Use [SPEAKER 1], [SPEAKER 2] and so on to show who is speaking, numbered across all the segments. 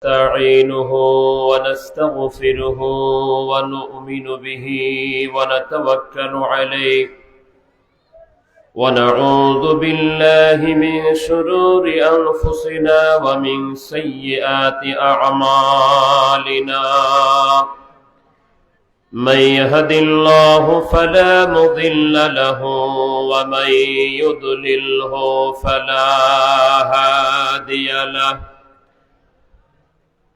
[SPEAKER 1] ونستعينه ونستغفره ونؤمن به ونتوكل عليه ونعوذ بالله من شرور أنفسنا ومن سيئات أعمالنا من يهد الله فلا مضل له ومن يضلله فلا هادي له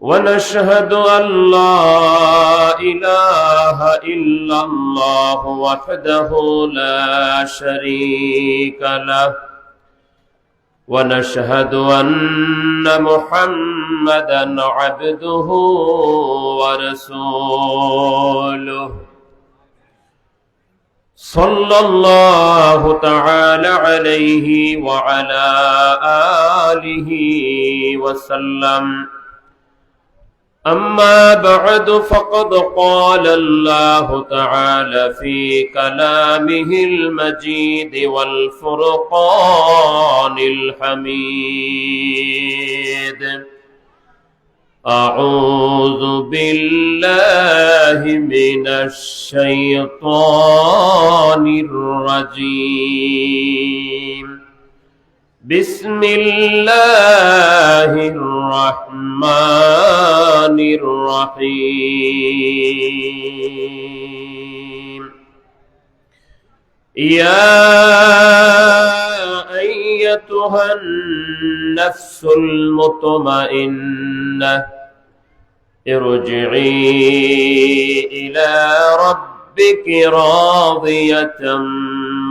[SPEAKER 1] ونشهد أن لا إله إلا الله وحده لا شريك له ونشهد أن محمدا عبده ورسوله صلى الله تعالى عليه وعلى آله وسلم أما بعد فقد قال الله تعالى في كلامه المجيد والفرقان الحميد أعوذ بالله من الشيطان الرجيم بسم الله الرحمن الرحيم يا أيتها النفس المطمئنة ارجعي إلى ربك راضية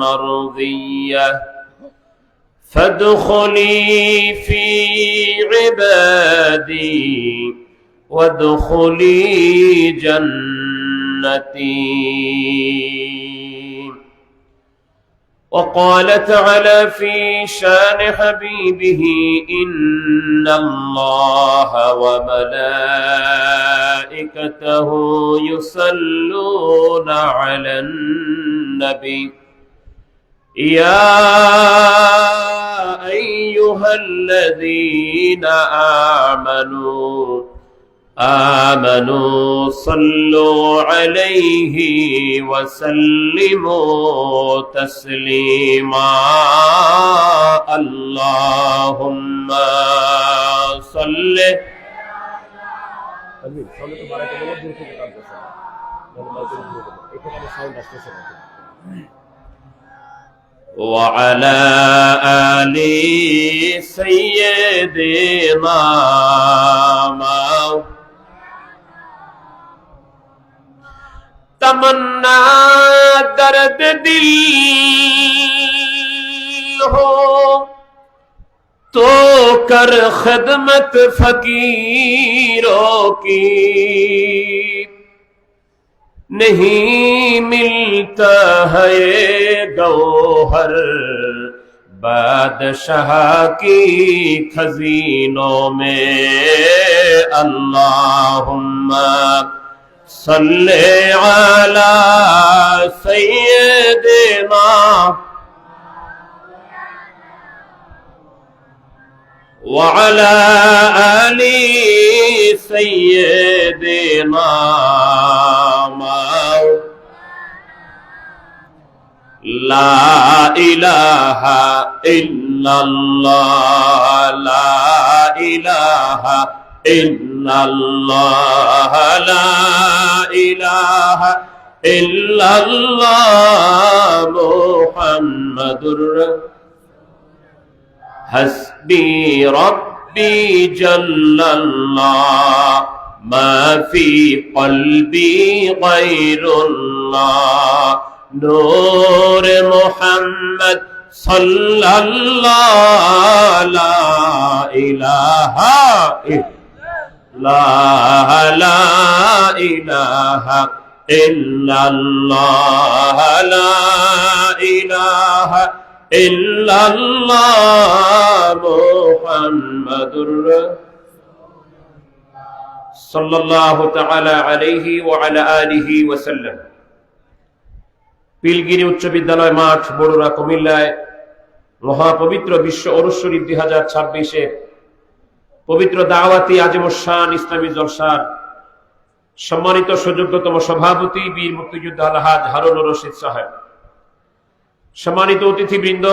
[SPEAKER 1] مرضية فادخلي في عبادي وادخلي جنتي. وقال تعالى في شان حبيبه إن الله وملائكته يصلون على النبي يا أيها الذين آمنوا صلوا عليه وسلموا تسليما اللهم صل وعلى آل سيدنا तमन्ना दर्द दिल हो तो कर खिदमत फकीरों की नहीं मिलता है ये गौहर बादशाह की खजीनों में अल्लाहुम्मा सल्ले अला सय्यिदिना व अला आलि सय्यिदिना ला इलाहा इल्लल्लाह ला इलाहा इल्लल्लाह ला इलाहा इल्लल्लाह मुहम्मदुर हस्बी रब्बी जल्लल्लाह मा फी क़ल्बी ग़ैरुल्लाह नूर मुहम्मद सल्लल्लाह ला इलाहा इल्लल्लाह ला इलाहा इल्लल्लाह ला इलाहा इल्लल्लाह मुहम्मदुर सल्लल्लाहु तआला अलैहि व अला आलिहि वसल्लम। পিলগিরি উচ্চ বিদ্যালয় মাঠ বড়ুরা কুমিল্লায় মহাপবিত্র বিশ্ব অরুশ্বরী 2026-এর পবিত্র দাওয়াতি আজিমুশান ইসলামী জলসার সম্মানিত সুযোগ্যতম সভাপতি বীর মুক্তিযোদ্ধা আলহাজ হারুনুর রশিদ সাহেব, সম্মানিত অতিথিবৃন্দ,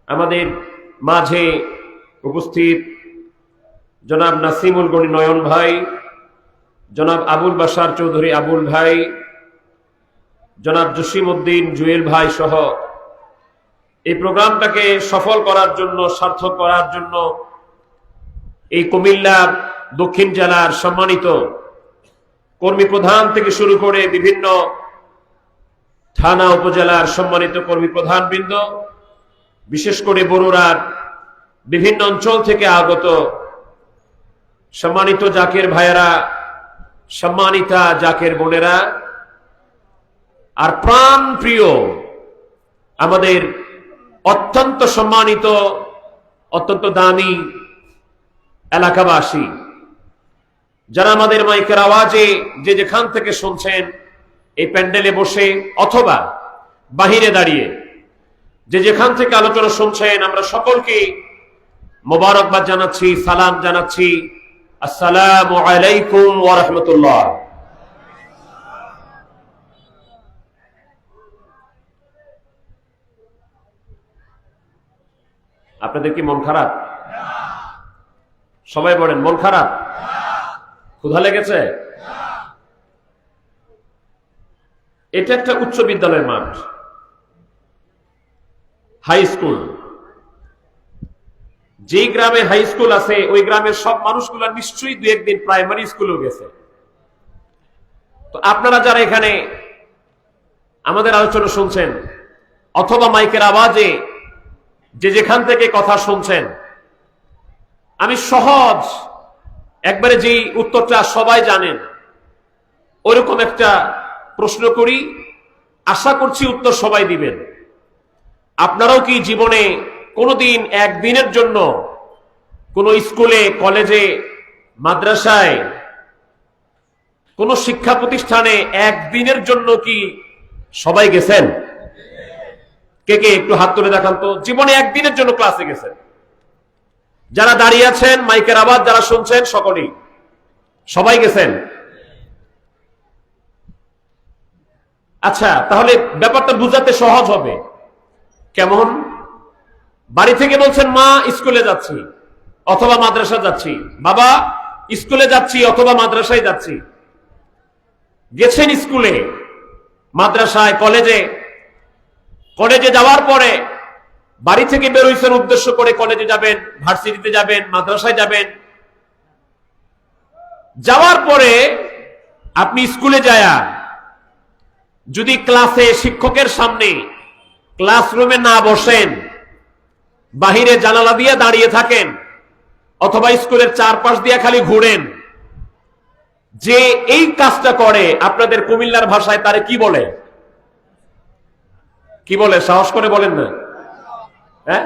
[SPEAKER 1] আমাদের মাঝে উপস্থিত জনাব নাসিমুল গনি নয়ন ভাই, জনাব আবুল বাশার চৌধুরী আবুল ভাই, জনাব জসিমউদ্দিন জুয়েল ভাই সহ এই প্রোগ্রামটাকে সফল করার জন্য, সার্থক করার জন্য এই কুমিল্লা দক্ষিণ জেলার সম্মানিত কর্মী প্রধান থেকে শুরু করে বিভিন্ন থানা উপজেলার সম্মানিত কর্মী প্রধানবৃন্দ, বিশেষ করে বরুড়ার বিভিন্ন অঞ্চল থেকে আগত সম্মানিত জাকের ভাইয়েরা, সম্মানিতা জাকের বোনেরা, আর প্রাণ প্রিয় আমাদের অত্যন্ত সম্মানিত, অত্যন্ত দামি এলাকাবাসী, যারা আমাদের মাইকের আওয়াজে যে যেখান থেকে শুনছেন, এই প্যান্ডেলে বসে অথবা বাহিরে দাঁড়িয়ে যে যেখান থেকে আলোচনা শুনছেন, আমরা সকলকে মোবারকবাদ জানাচ্ছি, সালাম জানাচ্ছি। আসসালামু আলাইকুম ওয়া রাহমাতুল্লাহ। আপনাদের কি মন খারাপ? সবাই বলেন মন খারাপ। ক্ষুধা লেগেছে? এটা একটা উচ্চ বিদ্যালয়ের মাঠ, হাই স্কুল। যে গ্রামে হাই স্কুল আছে ওই গ্রামের সব মানুষগুলো নিশ্চয়ই দু একদিন প্রাইমারি স্কুলেও গেছে। তো আপনারা যারা এখানে আমাদের আলোচনা শুনছেন অথবা মাইকের আওয়াজে যে যেখান থেকে কথা শুনছেন, আমি সহজ একবারে যে উত্তরটা সবাই জানেন ওরকম একটা প্রশ্ন করি, আশা করছি উত্তর সবাই দিবেন। আপনারাও কি জীবনে কোনোদিন একদিনের জন্য কোনো স্কুলে, কলেজে, মাদ্রাসায়, কোন শিক্ষা প্রতিষ্ঠানে একদিনের জন্য কি সবাই গেছেন? কে কে একটু হাত তুলে দেখান তো জীবনে একদিনের জন্য ক্লাসে গেছেন? যারা দাঁড়িয়ে আছেন, মাইকের আওয়াজ যারা শুনছেন, সকলেই সবাই গেছেন। আচ্ছা, তাহলে ব্যাপারটা বুঝাতে সহজ হবে। কেমন? বাড়ি থেকে বলছেন মা স্কুলে যাচ্ছি অথবা মাদ্রাসা যাচ্ছি, বাবা স্কুলে যাচ্ছি অথবা মাদ্রাসায় যাচ্ছি। গেছেন স্কুলে, মাদ্রাসায়, কলেজে। কলেজে যাওয়ার পরে বাড়ি থেকে বের হইছেন উদ্দেশ্য করে, কলেজে যাবেন, ভার্সিটিতে যাবেন, মাদ্রাসায় যাবেন। যাওয়ার পরে আপনি স্কুলে যায়া যদি ক্লাসে শিক্ষকের সামনে ক্লাসরুমে না বসেন, বাহিরে জানালা দিয়ে দাঁড়িয়ে থাকেন অথবা স্কুলের চারপাশ দিয়ে খালি ঘুরেন, যে এই কাজটা করে আপনাদের কুমিল্লার ভাষায় তারে কি বলে? কি বলে? সাহস করে বলেন না। হ্যাঁ,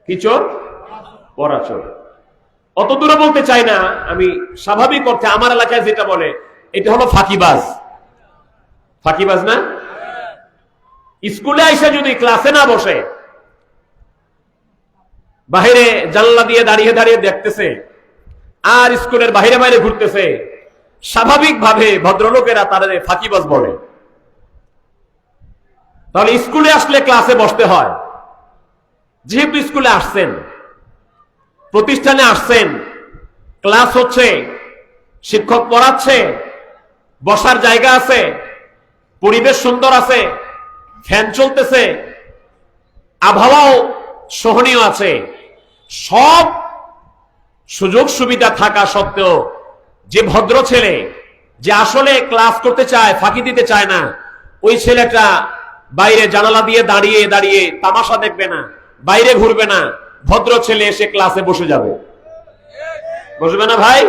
[SPEAKER 1] কি চোর? পরাচোর। অত দূরে বলতে চাই না আমি, স্বাভাবিক অর্থে আমার এলাকায় যেটা বলে এটা হলো ফাঁকিবাজ। ফাঁকিবাজ না? স্কুলে আইসা যদি ক্লাসে না বসে, বাহিরে জানলা দিয়ে দাঁড়িয়ে দাঁড়িয়ে দেখতেছে আর স্কুলের বাইরে বাইরে ঘুরতেছে, স্বাভাবিকভাবে ভদ্রলোকেরা তাদের ফাঁকিবাজ বলে। তাহলে স্কুলে আসলে ক্লাসে বসতে হয়। যেহেতু স্কুলে আসছেন, প্রতিষ্ঠানে আসছেন, ক্লাস হচ্ছে, শিক্ষক পড়াচ্ছে, বসার জায়গা আছে, পরিবেশ সুন্দর আছে, ফ্যান চলতেছে, আবহাওয়াও সহনীয় আছে, সব সুযোগ সুবিধা থাকা সত্ত্বেও যে ভদ্র ছেলে, যে আসলে ক্লাস করতে চায়, ফাঁকি দিতে চায় না, ওই ছেলেটা বাইরে জানালা দিয়ে দাঁড়িয়ে দাঁড়িয়ে তামাশা দেখবে না, বাইরে ঘুরবে না, ভদ্র ছেলে এসে ক্লাসে বসে যাবে। বসবে না ভাই?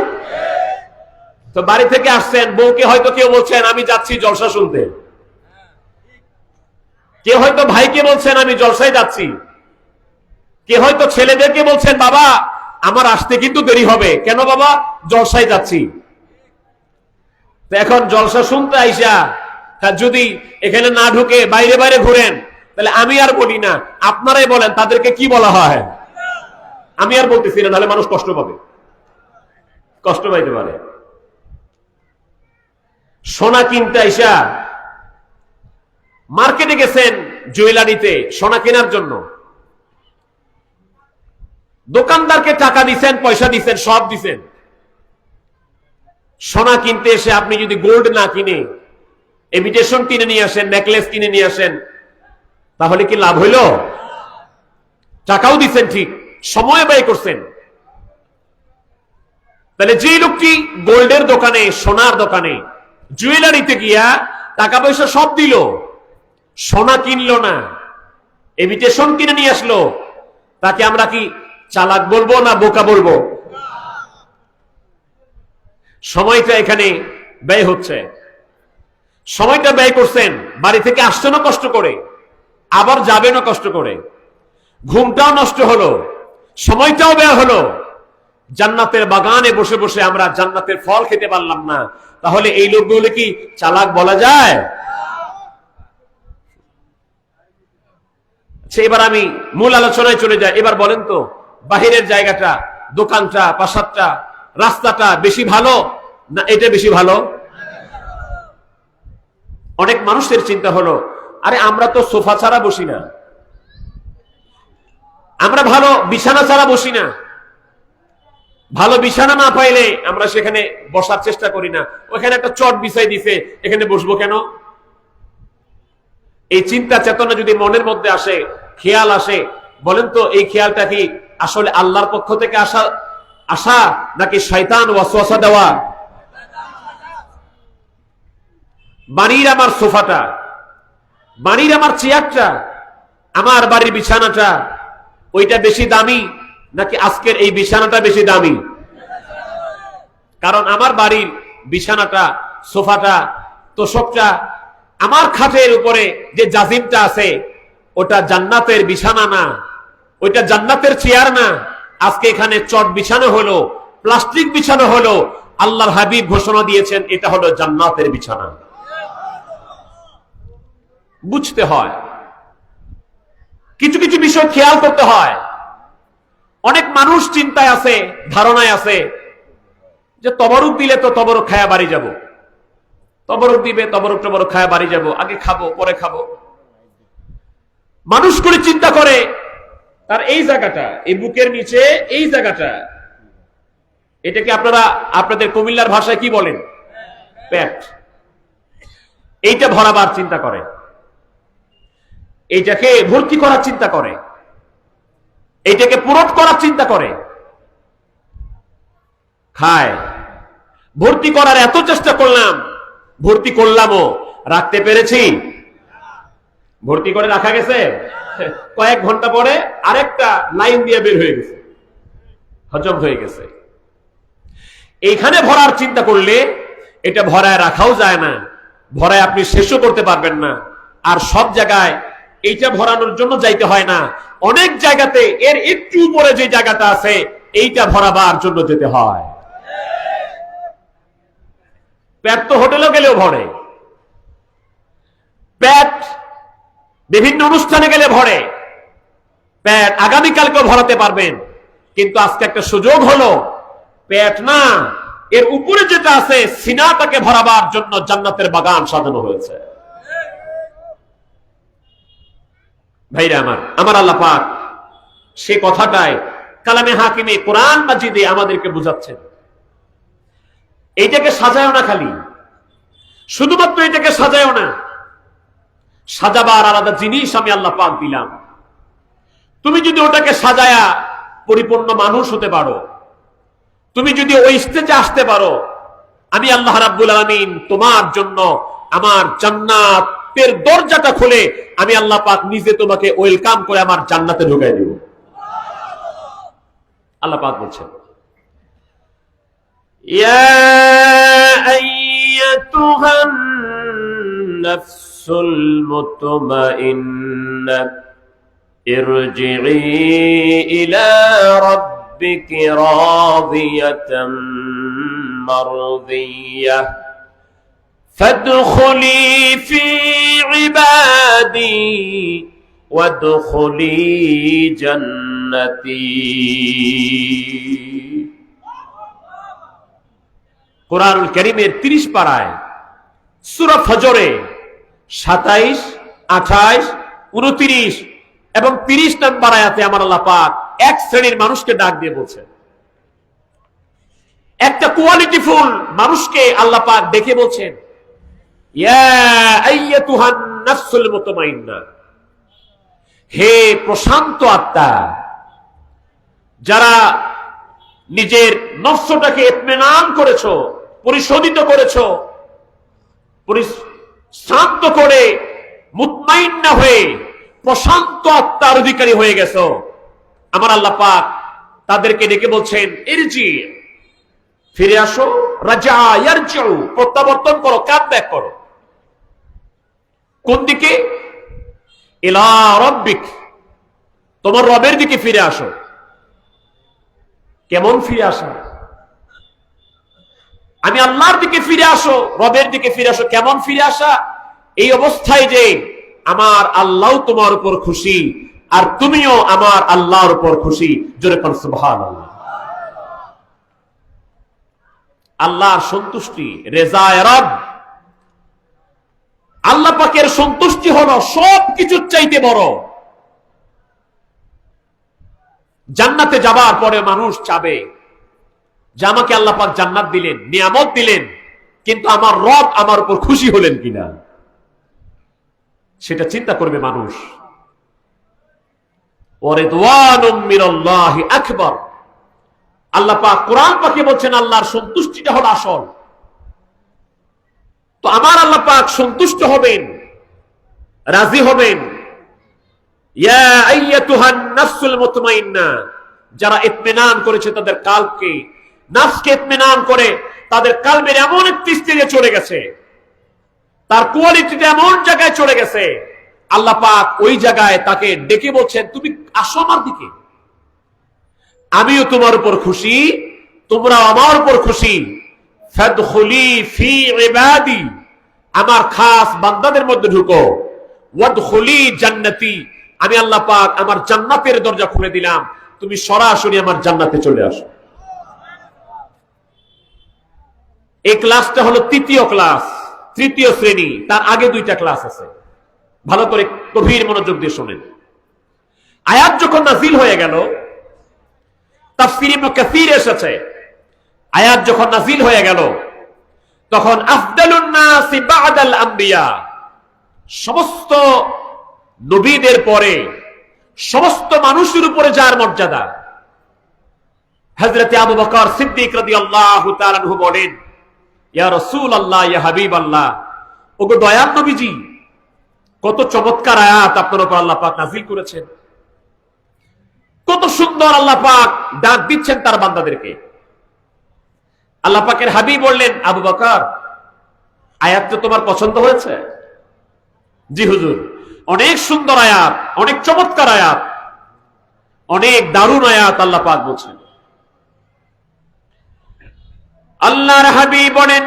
[SPEAKER 1] তো বাড়ি থেকে আসছেন, বউকে হয়তো কেউ বলছেন আমি যাচ্ছি জলসা শুনতে, কে হয়তো ভাইকে বলছেন আমি জলসায় যাচ্ছি, কে হয়তো ছেলেদেরকে বলছেন বাবা আমার আসতে কিন্তু দেরি হবে। কেন বাবা? জলসায় যাচ্ছি। তো এখন জলসা শুনতে আইসা যদি এখানে না ঢুকে বাইরে বাইরে ঘুরেন, তাহলে আমি আর বলি না, আপনারাই বলেন তাদেরকে কি বলা হয়? আমি আর বলতেছি না, নাহলে মানুষ কষ্ট পাবে, কষ্ট পাইতে পারে। সোনা কিনতে আইসা মার্কেটে গেছেন জুয়েলারিতে সোনা কেনার জন্য, দোকানদারকে টাকা দিচ্ছেন, পয়সা দিচ্ছেন, সব দিচ্ছেন। সোনা কিনতে এসে আপনি যদি গোল্ড না কিনে ইমিটেশন কিনে নিয়ে আসেন, নেকলেস কিনে নিয়ে আসেন, তাহলে কি লাভ হইল? টাকাও দিচ্ছেন ঠিক, সময় ব্যয় করছেন। তাহলে যে লোকটি গোল্ডের দোকানে, সোনার দোকানে, জুয়েলারিতে গিয়া টাকা পয়সা সব দিল, সোনা কিনলো না, ইমিটেশন কিনে নিয়ে আসলো, তাকে আমরা কি চালাক বলবো না বোকা বলবো? সময়টা এখানে ব্যয় হচ্ছে, সময়টা ব্যয় করছেন, বাড়ি থেকে আসছেনও কষ্ট করে, আবার যাবেনও কষ্ট করে, ঘুমটাও নষ্ট হলো, সময়টাও ব্যয় হলো, জান্নাতের বাগানে বসে বসে আমরা জান্নাতের ফল খেতে পারলাম না। তাহলে এই লোকগুলো কি চালাক বলা যায়? এবার আমি মূল আলোচনায় চলে যাই। এবার বলেন তো, বাহিরের জায়গাটা, দোকানটা, প্রাসাদটা, রাস্তাটা বেশি ভালো না এটা বেশি ভালো? অনেক মানুষের চিন্তা হলো, আরে আমরা তো সোফা ছাড়া বসি না, আমরা ভালো বিছানা ছাড়া বসি না, ভালো বিছানা না পাইলে আমরা সেখানে বসার চেষ্টা করি না, ওখানে একটা চট বিছাই দিছে, এখানে বসবো কেন? এই চিন্তা চেতনা যদি মনের মধ্যে আসে, খেয়াল আসে, বলেন তো এই খেয়ালটা কি আসলে আল্লাহর পক্ষ থেকে আসা নাকি শয়তান ওয়াসওয়াসা দেওয়া? বাড়ির আমার সোফাটা, বাড়ির আমার চেয়ারটা, আমার বাড়ির বিছানাটা, ওইটা বেশি দামি নাকি আজকের এই বিছানাটা বেশি দামি? কারণ আমার বাড়ির বিছানাটা, সোফাটা, তোশকটা, আমার খাটের উপরে যে জাজিমটা আছে, ওটা জান্নাতের বিছানা না, ওইটা জান্নাতের চেয়ার না। আজকে এখানে চট বিছানো হলো, প্লাস্টিক বিছানো হলো, আল্লাহর হাবিব ঘোষণা দিয়েছেন এটা হলো জান্নাতের বিছানা। বুঝতে হয়, কিছু কিছু বিষয় খেয়াল করতে হয়। অনেক মানুষ চিন্তায় আছে, ধারণায় আছে যে তবরুক দিলে তো তবরুক খায়া বাড়ি যাব, তবরুক দিবে, তবরুক টবরুক খায়া বাড়ি যাব, আগে খাবো পরে খাবো। মানুষ করে চিন্তা করে তার এই জায়গাটা, এই বুকের নিচে এই জায়গাটা, এটাকে আপনারা আপনাদের কুমিল্লার ভাষায় কি বলেন? পেট। এইটা ভরাবার চিন্তা করে, এইটাকে ভর্তি করার চিন্তা করে, এইটাকে পূরণ করার চিন্তা করে, খায়। ভর্তি করার এত চেষ্টা করলাম, ভর্তি করলামও, রাখতে পেরেছি? ভর্তি করে রাখা গেছে, কয়েক ঘন্টা পরে আরেকটা লাইন দিয়ে বের হয়ে গেছে, হজম হয়ে গেছে। এইখানে ভরার চিন্তা করলে এটা ভরায় রাখাও যায় না, ভরায় আপনি শেষও করতে পারবেন না। আর সব জায়গায় এইটা ভরানোর জন্য যাইতে হয় না, অনেক জায়গাতে এর একটু উপরে যে জায়গাটা আছে এইটা ভরাবার জন্য যেতে হয়। পেট তো হোটেলেও গেলেও ভরে, পেট বিভিন্ন অনুষ্ঠানে গেলে ভরে, পেট আগামীকালকেও ভরাতে পারবেন। কিন্তু আজকে একটা সুযোগ হলো, পেট না, এর উপরে যেটা আছে সিনাটাকে ভরাবার জন্য জান্নাতের বাগান সাজানো হয়েছে। ভাইরা আমার, আমার আল্লাহ পাক সে কথাটাই কালামে হাকিমে কোরআন মাজিদে আমাদেরকে বুঝাচ্ছেন। এইটাকে সাজায়ও না, খালি শুধুমাত্র এটাকে সাজায়ও না, সাজাবার আলাদা জিনিস আমি আল্লাহ পাক দিলাম। তুমি যদি ওটাকে সাজায়া পরিপূর্ণ মানুষ হতে পারো, তুমি যদি ওই স্টেজে আসতে পারো, আমি আল্লাহ রাব্বুল আলামিন তোমার জন্য আমার জান্নাতের দরজাটা খুলে আমি আল্লাহ পাক নিজে তোমাকে ওয়েলকাম করে আমার জান্নাতে ঢুকাই দিব। আল্লাহ পাক বলছেন, ইয়া আইয়াতুহান নাফসুল মুতমাইন্নাহ ইরজিই ইলা রাব্বিকি রাদিয়াতাম মারদিয়াহ فادخلي في عبادي ওয়াদখুলি জান্নাতি। কুরআনুল কারীমের 30 পারায় সূরা ফজরে 27, 28, 29 এবং 30 নম্বর আয়াতে আমার আল্লাহ পাক এক শ্রেণীর মানুষকে ডাক দিয়ে বলছেন, একটা কোয়ালিটিফুল মানুষকে আল্লাহ পাক ডেকে বলছেন, ইয়া আইয়াতুহান নাফসুল মুতমাইন্না, হে প্রশান্ত আত্মা, যারা নিজের নফসটাকে ইতমিনান করেছো, পরিশোধিত করেছো, শান্ত করে মুতমাইন্না হয়ে প্রশান্ত আত্মার অধিকারী হয়ে গেছো, আমার আল্লাহ পাক তাদেরকে ডেকে বলছেন, ইরজি, ফিরে আসো, রাজা ইয়ারজিউ, প্রত্যাবর্তন করো, কাম ব্যাক করো। কোন দিকে? ইলা রাব্বিক, তোমার রবের দিকে ফিরে আসো। কেমন ফিরে আসা? আমি আল্লাহর দিকে ফিরে আসো, রবের দিকে ফিরে আসো। কেমন ফিরে আসা? এই অবস্থায় যে আমার আল্লাহ তোমার উপর খুশি আর তুমিও আমার আল্লাহর উপর খুশি। জোরে পড়ো সুবহানাল্লাহ। আল্লাহর সন্তুষ্টি, রেজায়ে রব, আল্লাহ পাকের সন্তুষ্টি হলো সব কিছুর চাইতে বড়। জান্নাতে যাবার পরে মানুষ চাবে যে আমাকে আল্লাহ পাক জান্নাত দিলেন, নিয়ামত দিলেন, কিন্তু আমার রব আমার উপর খুশি হলেন কিনা, সেটা চিন্তা করবে মানুষ। ওয়ারিদওয়ানুম মিনাল্লাহি আকবার, আল্লাহ পাক কোরআন পাকে বলছেন আল্লাহর সন্তুষ্টিটা হলো আসল। তো আমার আল্লাহ পাক সন্তুষ্ট হবেন, রাজি হবেন। ইয়া আইয়াতুহান নাফসুল মুতমাইন্না, যারা ইতমিনান করেছে তাদের কালবকে, নফসকে ইতমিনান করে তাদের কালবের এমন একটি স্টেজে চলে গেছে, তার কোয়ালিটিটা এমন জায়গায় চলে গেছে, আল্লাহ পাক ওই জায়গায় তাকে ডেকে বলছেন, তুমি আসো আমার দিকে, আমিও তোমার উপর খুশি, তোমরা আমার উপর খুশি। ফাদখুলি ফি ইবাদি, আমার খাস বান্দাদের মধ্যে ঢুকো। ওয়াদখুলি জান্নাতি, আমি আল্লাহ পাক আমার জান্নাতের দরজা খুলে দিলাম, তুমি সরাসরি আমার জান্নাতে চলে আসো। এই ক্লাসটা হলো তৃতীয় ক্লাস, তৃতীয় শ্রেণী। তার আগে দুইটা ক্লাস আছে, ভালো করে গভীর মনোযোগ দিয়ে শোনেন। আয়াত যখন নাযিল হয়ে গেল, তাফসীর ইবনে কাসীর এসেছে, আয়াত যখন নাযিল হয়ে গেল তখন আফদালুন নাসি বা'দাল আম্বিয়া, সমস্ত নবীদের পরে সমস্ত মানুষের উপরে যার মর্যাদা, হযরত আবু বকর সিদ্দিক রাদিয়াল্লাহু তাআলা আনহু বলেন, ইয়া রাসূলুল্লাহ, ইয়া হাবিবাল্লাহ, ওগো দয়াল নবীজি, কত চমৎকার আয়াত আপনার উপর আল্লাহ পাক নাযিল করেছেন, কত সুন্দর আল্লাহ পাক ডাক দিচ্ছেন তার বান্দাদেরকে। আল্লাহ পাকের হাবিব বললেন, আবু বকর, আয়াত তো তোমার পছন্দ হয়েছে? জি হুজুর, অনেক সুন্দর আয়াত, অনেক চমৎকার আয়াত, অনেক দারুণ আয়াত আল্লাহ পাক বলছেন। আল্লাহর হাবিব বলেন,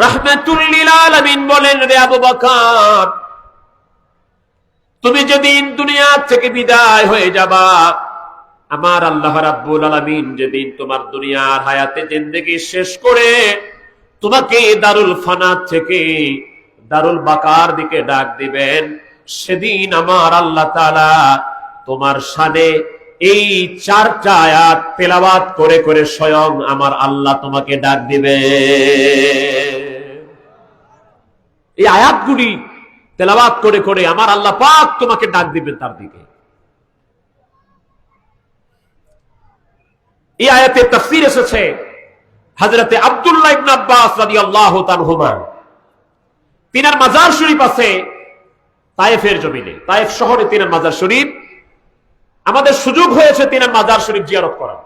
[SPEAKER 1] রাহমাতুল লিল আলামিন বলেন, রে আবু বকর, তুমি যেদিন দুনিয়া থেকে বিদায় হয়ে যাবা, আমার আল্লাহ রাব্বুল আলামিন যেদিন তোমার দুনিয়ার হায়াতে জিন্দেগি শেষ করে তোমাকে দারুল ফানা থেকে দারুল বাকার দিকে ডাক দিবেন, সেদিন আমার আল্লাহ তাআলা তোমার শানে এই 4টা আয়াত তেলাওয়াত করে করে স্বয়ং আমার আল্লাহ তোমাকে ডাক দিবে। এই আয়াতগুলি তেলাওয়াত করে করে আমার আল্লাহ পাক তোমাকে ডাক দিবেন তার দিকে। এই আয়াতের তাফসীর এসেছে হযরতে আব্দুল্লাহ ইবনে আব্বাস রাদিয়াল্লাহু তাআলা, তিনার মাজার শরীফ আছে তায়েফের জমিনে, তায়েফ শহরে তিনার মাজার শরীফ। আমাদের সুযোগ হয়েছে তিনার মাজার শরীফ জিয়ারত করার।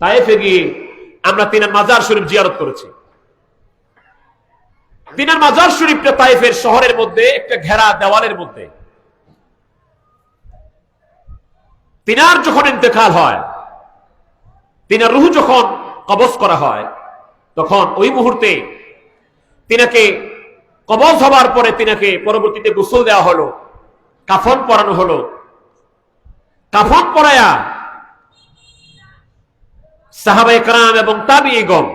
[SPEAKER 1] তায়েফে গিয়ে আমরা তিনার মাজার শরীফ জিয়ারত করেছি। তিনার মাজার শরীফটা তায়েফের শহরের মধ্যে একটা ঘেরা দেওয়ালের মধ্যে। তিনার যখন ইন্তেকাল হয়, তিনার রূহ যখন কবজ করা হয়, তখন ওই মুহূর্তে তিনাকে কবজ হবার পরে তিনাকে পরবর্তীতে গোসল দেওয়া হলো, কাফন পরানো হলো। কাফন পরায়া সাহাবায়ে কেরাম এবং তাবিঈগণ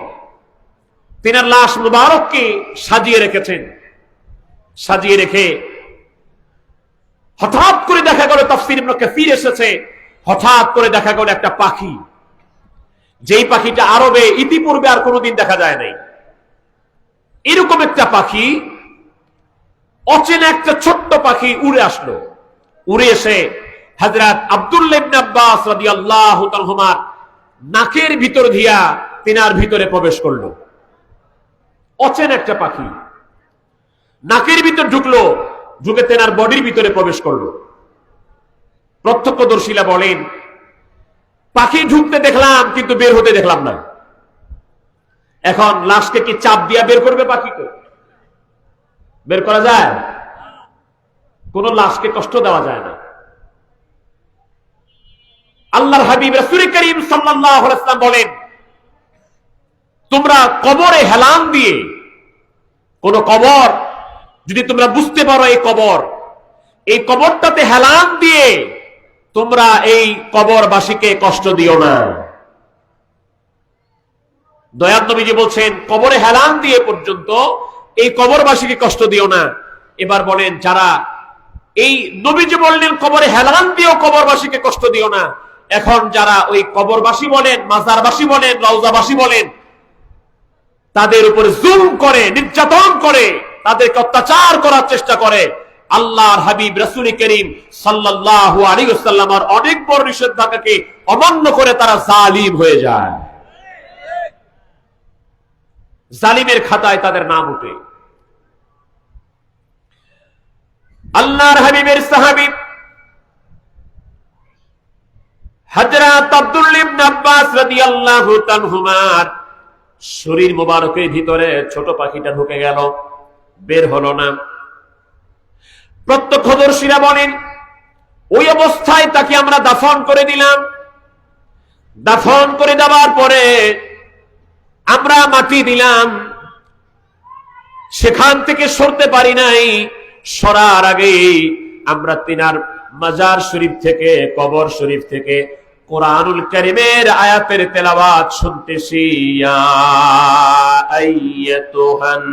[SPEAKER 1] তিনার লাশ মুবারককে সাজিয়ে রেখেছেন। সাজিয়ে রেখে হঠাৎ করে দেখা গেল, তাফসীর ইবনে কাসীর এসেছে, হঠাৎ করে দেখা গেল একটা পাখি, যেই পাখিটা আরবে ইতিপূর্বে আর কোনোদিন দেখা যায় নাই। এরকম একটা পাখি, অচেনা একটা ছোট্ট পাখি উড়ে আসলো। উড়ে এসে হযরত আব্দুল্লাহ ইবনে আব্বাস রাদিয়াল্লাহু তাআলা আনহুমার নাকের ভিতর দিয়া তিনার ভিতরে প্রবেশ করলো। অচেনা একটা পাখি নাকের ভিতর ঢুকলো, ঢুকে তেনার বডির ভিতরে প্রবেশ করলো। প্রত্যক্ষদর্শীরা বলেন, পাখি ঢুকতে দেখলাম কিন্তু বের হতে দেখলাম না। এখন লাশকে কি চাপ দিয়া বের করবে? পাখিকে বের করা যায়? কোন লাশকে কষ্ট দেওয়া যায় না। আল্লাহর হাবিব রাসূল করিম সাল্লাল্লাহু আলাইহি ওয়াসাল্লাম বলেন, তোমরা কবরে হেলান দিয়ে, কোন কবর যদি তোমরা বুঝতে পারো এই কবরটাতে হেলান দিয়ে তোমরা এই কবরবাসীকে কষ্ট দিও না। দয়ার নবীজি বলছেন, কবরে হেলান দিয়ে পর্যন্ত এই কবরবাসীকে কষ্ট দিও না। এবার বলেন, যারা এই নবীজি বললেন কবরে হেলান দিয়েও কবরবাসীকে কষ্ট দিও না, এখন যারা ওই কবরবাসী বলেন, মাজারবাসী বলেন, রওজাবাসী বলেন, তাদের উপরে জুলুম করে, নির্যাতন করে, তাদেরকে অত্যাচার করার চেষ্টা করে, আল্লাহর হাবিব রাসূল করিম সাল্লাল্লাহু আলাইহি ওয়াসাল্লামের অনেক বড় নিষেধাজ্ঞাকে অমান্য করে তারা জালিম হয়ে যায়। জালিমের খাতায় তাদের নাম উঠে। আল্লাহর হাবিবের সাহাবী হযরত আব্দুল্লাহ ইবনে আব্বাস রাদিয়াল্লাহু তাআলা আনহুমার শরীর মোবারকের ভিতরে ছোট পাখিটা ঢুকে গেল, বের হলো না। প্রত্যক্ষদর্শীরা বলেন, ওই অবস্থায় তাকে আমরা দাফন করে দিলাম। দাফন করে দেওয়ার পরে আমরা মাটি দিলাম, সেখান থেকে সরতে পারি নাই। সরার আগে আমরা তিনার মাজার শরীফ থেকে, কবর শরীফ থেকে কোরআনুল কারীমের আয়াতের তেলাওয়াত শুনতেছি। ইয়া আইয়াতুহান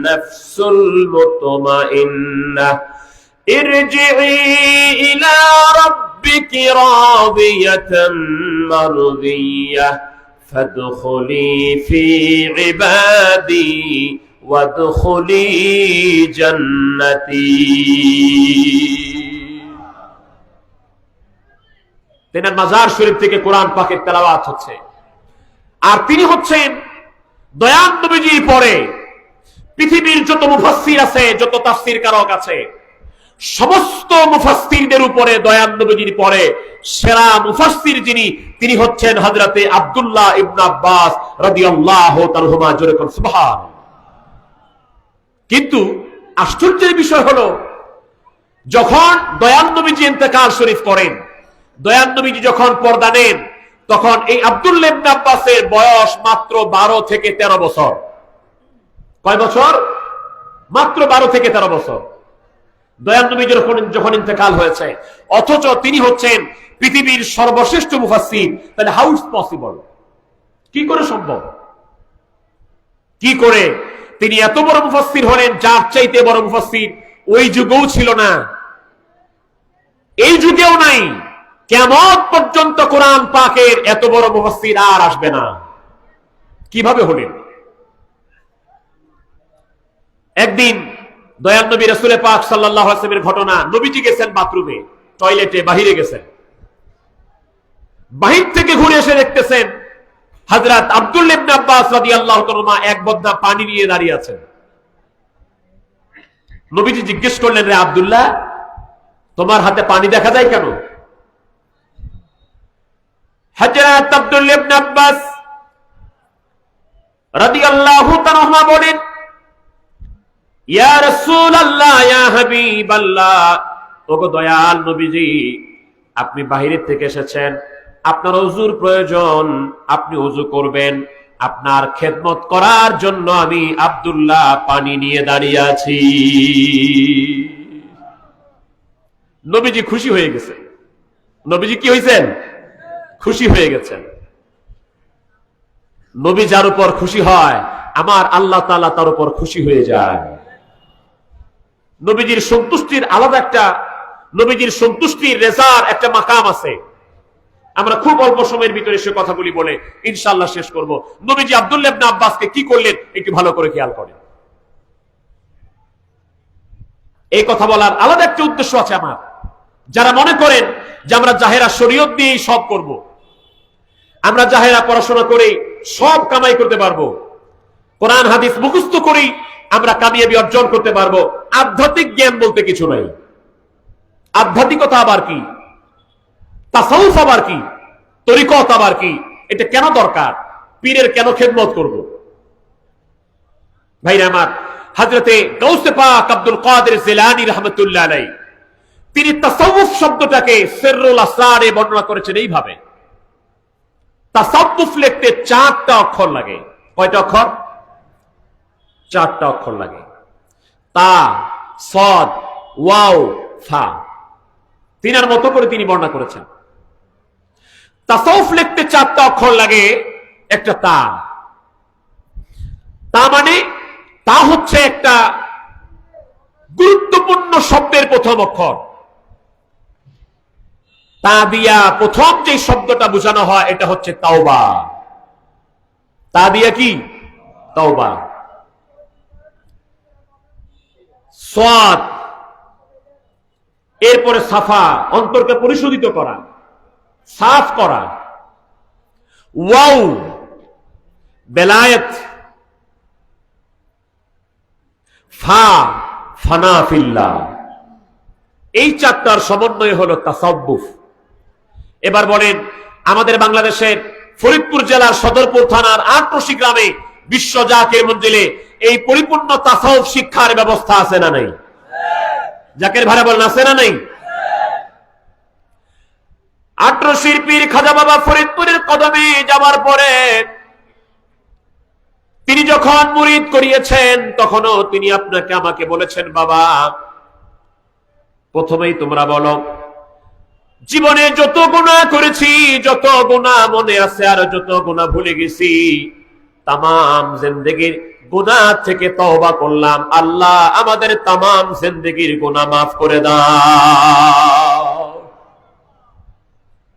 [SPEAKER 1] নাফসুল মুতমাইন্নাহ ইরজিই ইলা রাব্বিকি রাদিয়াতাম মারদিয়াহ ফাদখুলি ফি ইবাদি ওয়াদখুলি জান্নাতি। তেনার মাজার শরীফ থেকে কোরআন পাকের তেলাওয়াত হচ্ছে। আর তিনি হচ্ছেন দয়ান নবীজির পরে পৃথিবীর যত মুফাসসির আছে, যত তাফসীর কারক আছে, সমস্ত মুফাসসিরদের উপরে দয়ান নবীজির পরে সেরা মুফাসসির যিনি, তিনি হচ্ছেন হযরতে আব্দুল্লাহ ইবনে আব্বাস রাদিয়াল্লাহু তাআলা আনহুমা। জোরে কোন সুবহানাল্লাহ। কিন্তু আশ্চর্যের বিষয় হলো, যখন দয়ান নবীজি ইন্তেকাল শরীফ করেন, দয়ান নবীজি যখন পর্দা নেন, তখন এই আব্দুল্লাহ ইবনে আব্বাসের বয়স মাত্র 12 থেকে 13 বছর। কয় বছর? মাত্র 12 থেকে 13 বছর। দয়ান নবীজি যখন ইন্তেকাল হয়েছে, অথচ তিনি হচ্ছেন পৃথিবীর সর্বশ্রেষ্ঠ মুফাসসির। তাহলে হাউ ইজ পসিবল? কি করে সম্ভব? কি করে তিনি এত বড় মুফাসসির হলেন, যার চাইতে বড় মুফাসসির ওই যুগেও ছিল না, এই যুগেও নাই, কিয়ামত পর্যন্ত কোরআন পাকের এত বড় মুফাসসির আর আসবে না। কিভাবে হলেন? একদিন দয়াল নবী রাসূল পাক সাল্লাল্লাহু আলাইহি ওয়াসাল্লামের ঘটনা, নবীজি গেছেন বাথরুমে, টয়লেটে, বাহিরে গেছেন। বাহির থেকে ঘুরে এসে দেখতেছেন হযরত আব্দুল্লাহ ইবনে আব্বাস রাদিয়াল্লাহু তাআলা এক বদনা পানি নিয়ে দাঁড়িয়ে আছেন। নবীজি জিজ্ঞেস করলেন, রে আব্দুল্লাহ, তোমার হাতে পানি দেখা যায় কেন? হযরত আব্দুল্লাহ ইবনে আব্বাস রাদিয়াল্লাহু তাআলা বলেন, ইয়া রাসূলুল্লাহ, ইয়া হাবিবাল্লাহ, ওগো দয়াল নবীজি, আপনি বাহিরের থেকে এসেছেন, আপনার ওযুর প্রয়োজন, আপনি ওযু করবেন, আপনার খেদমত করার জন্য আমি আব্দুল্লাহ পানি নিয়ে দাঁড়িয়ে আছি। নবীজি খুশি হয়ে গেছে। নবীজি কি হয়েছেন? খুশি হয়ে গেছেন। নবী যার উপর খুশি হয়, আমার আল্লাহ তাআলা তার উপর খুশি হয়ে যায়। নবীজির সন্তুষ্টির আলাদা একটা, নবীজির সন্তুষ্টির রেজার একটা মাকাম আছে। আমরা খুব অল্প সময়ের ভিতরে সে কথাগুলি বলে ইনশাআল্লাহ শেষ করব। নবীজি আব্দুল্লাহ ইবনে আব্বাসকে কি করলেন একটু ভালো করে খেয়াল করেন। এই কথা বলার আলাদা একটা উদ্দেশ্য আছে আমার। যারা মনে করেন যে আমরা জাহেরা শরীয়ত দিয়েই সব করব, আমরা জাহেরা পড়াশোনা করে সব কামাই করতে পারবো, কোরআন হাদিস মুখস্থ করেই আমরা কামিয়াবি অর্জন করতে পারবো, আধ্যাত্মিক জ্ঞান বলতে কিছু নাই। আধ্যাত্মিকতা আবার কি? তাসাউফ আবার কি? তরিকত আবার কি? এটা কেন দরকার? পীরের কেন খেদমত করব? ভাইরা আমার, হযরতে গাউসে পাক আব্দুল কাদের জিলানী রাহমাতুল্লাহ আলাইহি তিনি তাসাউফ শব্দটাকে সিররুল আসরারে বর্ণনা করেছেন এইভাবে। তাসাউফ লিখতে 4টা অক্ষর লাগে। কয়টা অক্ষর? 4টা অক্ষর লাগে। তা, সাদ, ওয়াও, ফা। তিনার মতো করে তিনি বর্ণনা করেছেন। তাসাউফ লিখতে 4টা অক্ষর লাগে। একটা তা, তা মানে তা হচ্ছে একটা গুরুত্বপূর্ণ শব্দের প্রথম অক্ষর। তা দিয়া প্রথম যে শব্দটা বোঝানো হয় এটা হচ্ছে তাওবা। তা দিয়া কি? তাওবা। সাদ, এরপরে সাফা, অন্তরকে পরিশোধিত করা, সাফ করা। ওয়াও, বেলায়েত। ফা, ফানা ফিল্লাহ। এই 4টার সমন্বয় হলো তাসাউফ। এবার বলেন, আমাদের বাংলাদেশের ফরিদপুর জেলার সদরপুর থানার আটরশি গ্রামে বিশ্ব জাকির মঞ্জিলে এই পরিপূর্ণ তাসাউফ শিক্ষার ব্যবস্থা আছে না নাই? জাকির ভাইরা বলেন, আছে না নাই? আটরশির পীর খাজা বাবা ফরিদপুরের কদমে যাবার পরে তিনি যখন মুরিদ করিয়েছেন তখনও তিনি আপনাকে আমাকে বলেছেন, বাবা প্রথমেই তোমরা বলো জীবনে যত গুনাহ করেছি, যত গুনাহ মনে আছে আর যত গুনাহ ভুলে গেছি, তামাম জিন্দেগির গুনাহ থেকে তওবা করলাম, আল্লাহ আমাদের তামাম জিন্দেগির গুনাহ মাফ করে দাও।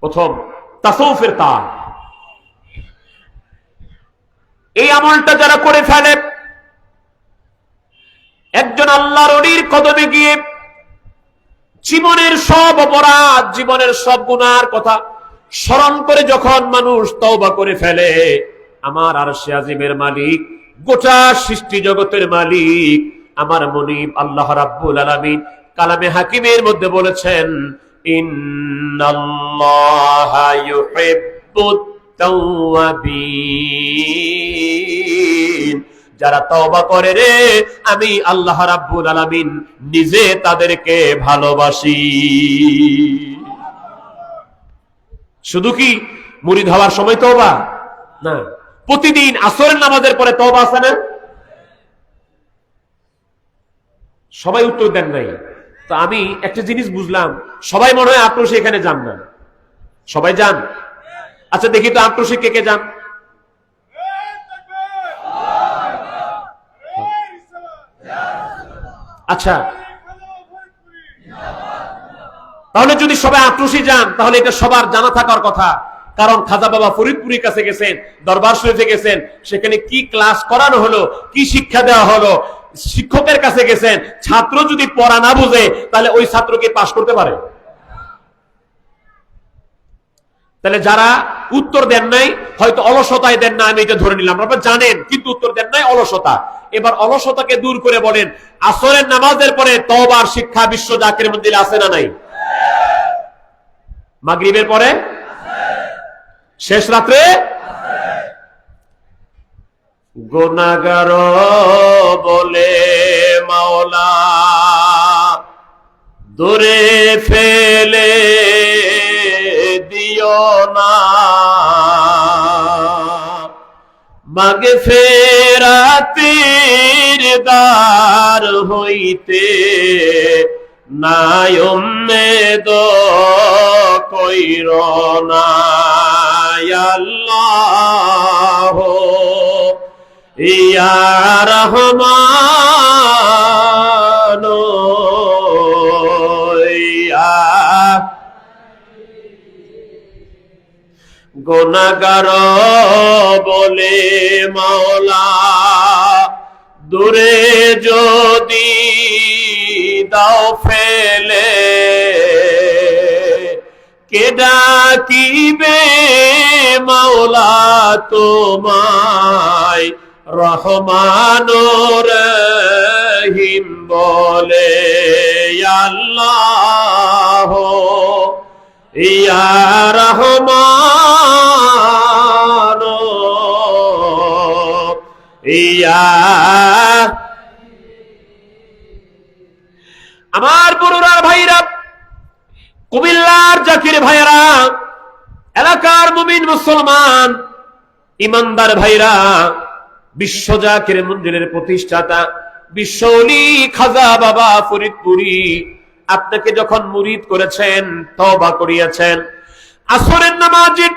[SPEAKER 1] প্রথম তাসাউফের তা। এই আমলটা যারা করে ফেলে, একজন আল্লাহর ওলির কদমে গিয়ে জীবনের সব অপরাধ, জীবনের সব গুনার কথা স্মরণ করে যখন মানুষ তওবা করে ফেলে, আমার আরশে আজিমের মালিক, গোটা সৃষ্টি জগতের মালিক, আমার মুনিব আল্লাহ রাব্বুল আলামিন কালামে হাকিমের মধ্যে বলেছেন, ইন্নাল্লাহা ইউহিব্বুত তাওয়াবিন। যারা তওবা করে রে, আমি আল্লাহ রাব্বুল আলামিন নিজে তাদেরকে ভালোবাসি। শুধু কি মুরিদ হওয়ার সময় তওবা না, প্রতিদিন আসরের নামাজের পরে তওবা আছে না? সবাই উত্তর দেন নাই। তো আমি একটা জিনিস বুঝলাম, সবাই মনে হয় আটরশি এখানে যান না। সবাই যান? আচ্ছা দেখি তো আটরশি কে কে যান? আচ্ছা, তাহলে যদি সবাই আটরশি যান তাহলে এটা সবার জানা থাকার কথা। কারণ খাজা বাবা ফরিদপুরের কাছে গেছেন, দরবার শরীফে গেছেন, সেখানে কি ক্লাস করানো হলো, কি শিক্ষা দেওয়া হলো, শিক্ষকের কাছে গেছেন। ছাত্র যদি পড়া না বুঝে তাহলে ওই ছাত্রকে পাশ করতে পারে? তাহলে যারা উত্তর দেন নাই, হয়তো অলসতায় দেন না, আমি এটা ধরে নিলাম। আপনারা জানেন কিন্তু উত্তর দেন নাই, অলসতা। এবার অলসতাকে দূর করে বলেন, আসরের নামাজের পরে তওবার শিক্ষা বিশ্ব জাকির মঞ্জিলে আছে না নাই? মাগরিবের পরে, শেষ রাত্রে। গুনাহগার বলে মাওলা দূরে ফেলে দিও না, মাগফিরাতের দ্বার হইতে নাই উম্মেদ কইরো না আল্লাহ ইয়া রহমান ইয়া গুনাহগার বলে মাওলা দূরে যদি দাও ফেলে কে ডাকিবে মাওলা তোমায় রহমান রহিম বলে আল্লাহ ইয়া রহমান ইয়া আমার বড়রা ভাইরা কুমিল্লার জাকির ভাইরা এলাকার মুমিন মুসলমান ইমানদার ভাইরা বিশ্ব জাকির মন্দিরের প্রতিষ্ঠাতা বিশ্বলি খাজা বাবা ফরিদপুরি আপনাকে যখন মুরিদ করেছেন তওবা করিয়েছেন আসরের নামাজে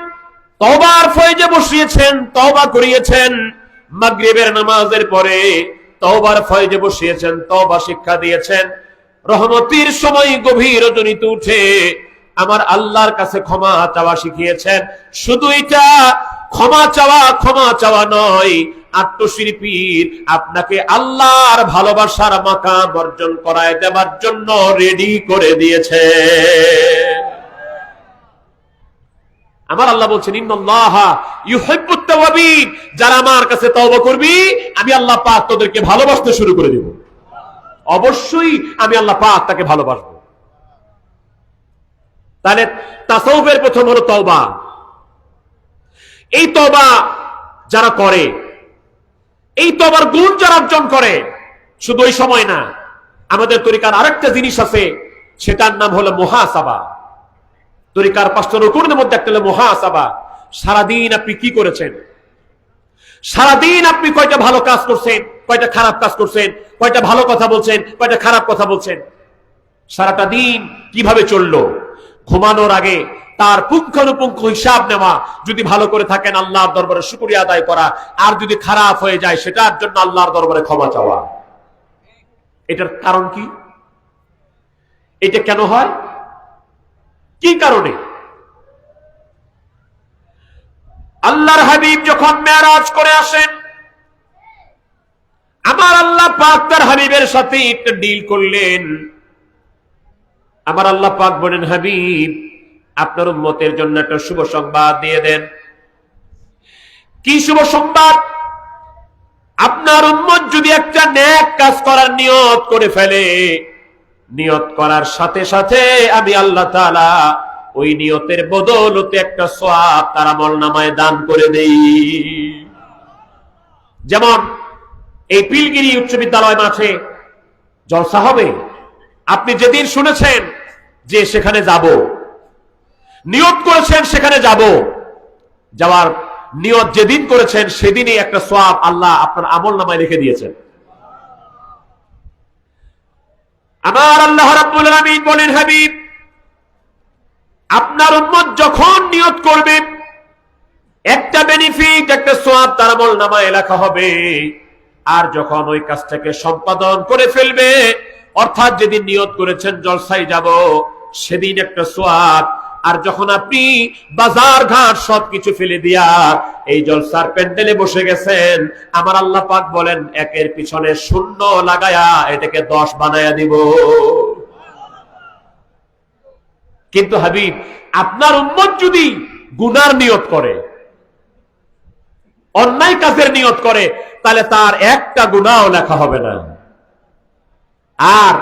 [SPEAKER 1] তওবার ফয়েজে বসিয়েছেন তওবা করিয়েছেন মাগরিবের নামাজের পরে তওবার ফয়েজে বসিয়েছেন তওবা শিক্ষা দিয়েছেন রহমতের সময় গভীর রজনীতে উঠে আমার আল্লাহর কাছে ক্ষমা চাওয়া শিখিয়েছেন শুধু এটা ক্ষমা চাওয়া নয় আত্মশিল্পীর আপনাকে আল্লাহর ভালোবাসার মাকাম অর্জন করায় দেওয়ার জন্য রেডি করে দিয়েছে আমার আল্লাহ বলছেন ইন্নাল্লাহা ইউহিব্বুত তাওয়াবিন যারা আমার কাছে তওবা করবি আমি আল্লাহ পাক তোদেরকে ভালোবাসতে শুরু করে দেব অবশ্যই আমি আল্লাহ পাক তাকে ভালোবাসবো তাহলে তাসাউফের প্রথম হলো তওবা এই তওবা যারা করে এই তওবার গুণ যারা অর্জন করে শুধু ওই সময় না আমাদের তরিকার আরেকটা জিনিস আছে সেটার নাম হলো মুহাসাবা তরিকার পাঁচটা রুকুনের মধ্যে একটা হলো মুহাসাবা সারাদিন আপনি কি করেছেন সারাদিন আপনি কয়টা ভালো কাজ করছেন কয়টা খারাপ কাজ করছেন কয়টা ভালো কথা বলছেন কয়টা খারাপ কথা বলছেন সারাটা দিন কিভাবে চললো ঘুমানোর আগে তার পুঙ্খানুপুঙ্খ হিসাব নেওয়া যদি ভালো করে থাকেন আল্লাহর দরবারে শুকরিয়া আদায় করা আর যদি খারাপ হয়ে যায় সেটার জন্য আল্লাহর দরবারে ক্ষমা চাওয়া এটার কারণ কি এটা কেন হয় কি কারণে আল্লাহর হাবিব যখন মেরাজ করে আসেন আমার আল্লাহ পাক তার হাবিবের সাথে একটা ডিল করলেন আমার আল্লাহ পাক বলেন হাবিব আপনার উম্মতের জন্য একটা শুভ সংবাদ দিয়ে দেন কি শুভ সংবাদ আপনার উম্মত যদি একটা নেক কাজ করার নিয়ত করে ফেলে নিয়ত করার সাথে সাথে আমি আল্লাহ তাআলা ওই নিয়তের বদৌলতে একটা সওয়াব তার আমলনামায় দান করে দেই যেমন এই পিলগিরি উচ্চ বিদ্যালয় মাঠে জলসা হবে আপনি যেদিন শুনেছেন যে সেখানে যাব নিয়ত করেছেন সেখানে যাব যাওয়ার নিয়ত যেদিন করেছেন সেদিনই একটা সওয়াব আল্লাহ আপনার আমলনামায় লিখে দিয়েছেন আমার আল্লাহ রাব্বুল আলামিন বলেন হাবিব আপনার উম্মত যখন নিয়ত করবে একটা বেনিফিট একটা সওয়াব তার আমলনামায় লেখা হবে আর যখন ওই কাজটাকে সম্পাদন করে ফেলবে অর্থাৎ যেদিন নিয়ত করেছেন জলসায় যাব সেদিন একটা সওয়াব আর যখন আপনি বাজার ঘাট সবকিছু ফেলে দিয়া এই জলসার প্যান্ডেলে বসে গেছেন আমার আল্লাহ পাক বলেন একের পিছনে শূন্য লাগায়া এটাকে 10 বানায়া দিব কিন্তু হাবিব আপনার উম্মত যদি গুনার নিয়ত করে অন্যায় কাজের নিয়ত করে তাহলে তার একটা গুনাহও লেখা হবে না আর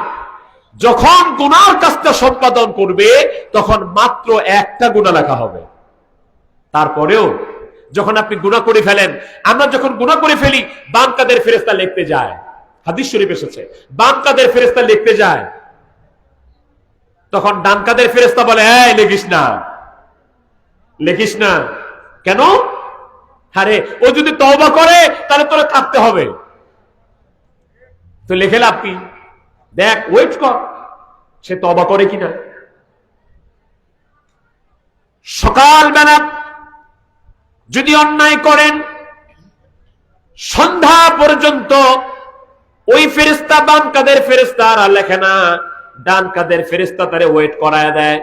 [SPEAKER 1] যখন গুনার কাজটা সম্পাদন করবে তখন মাত্র একটা গুনাহ লেখা হবে তারপরেও যখন আপনি গুনাহ করে ফেলেন আমরা যখন গুনাহ করে ফেলি বাম কাদের ফেরেশতা লিখতে যায় হাদিস শরীফ এসেছে বাম কাদের ফেরেশতা লিখতে যায় তখন ডান কাদের ফেরেশতা বলে এই লিখিস না কেন আরে ও যদি তওবা করে তাহলে তোরা কাঁদতে হবে, তো লিখে লাভ কি? দেখ, ওয়েট কর সে তওবা করে কিনা। সকালবেলা যদি অন্যায় করেন সন্ধ্যা পর্যন্ত ওই ফেরেশতা বাম কাদের ফেরেশতা আর লেখে না, ডান কাদের ফেরেশতা তারে ওয়েট করায় দেয়।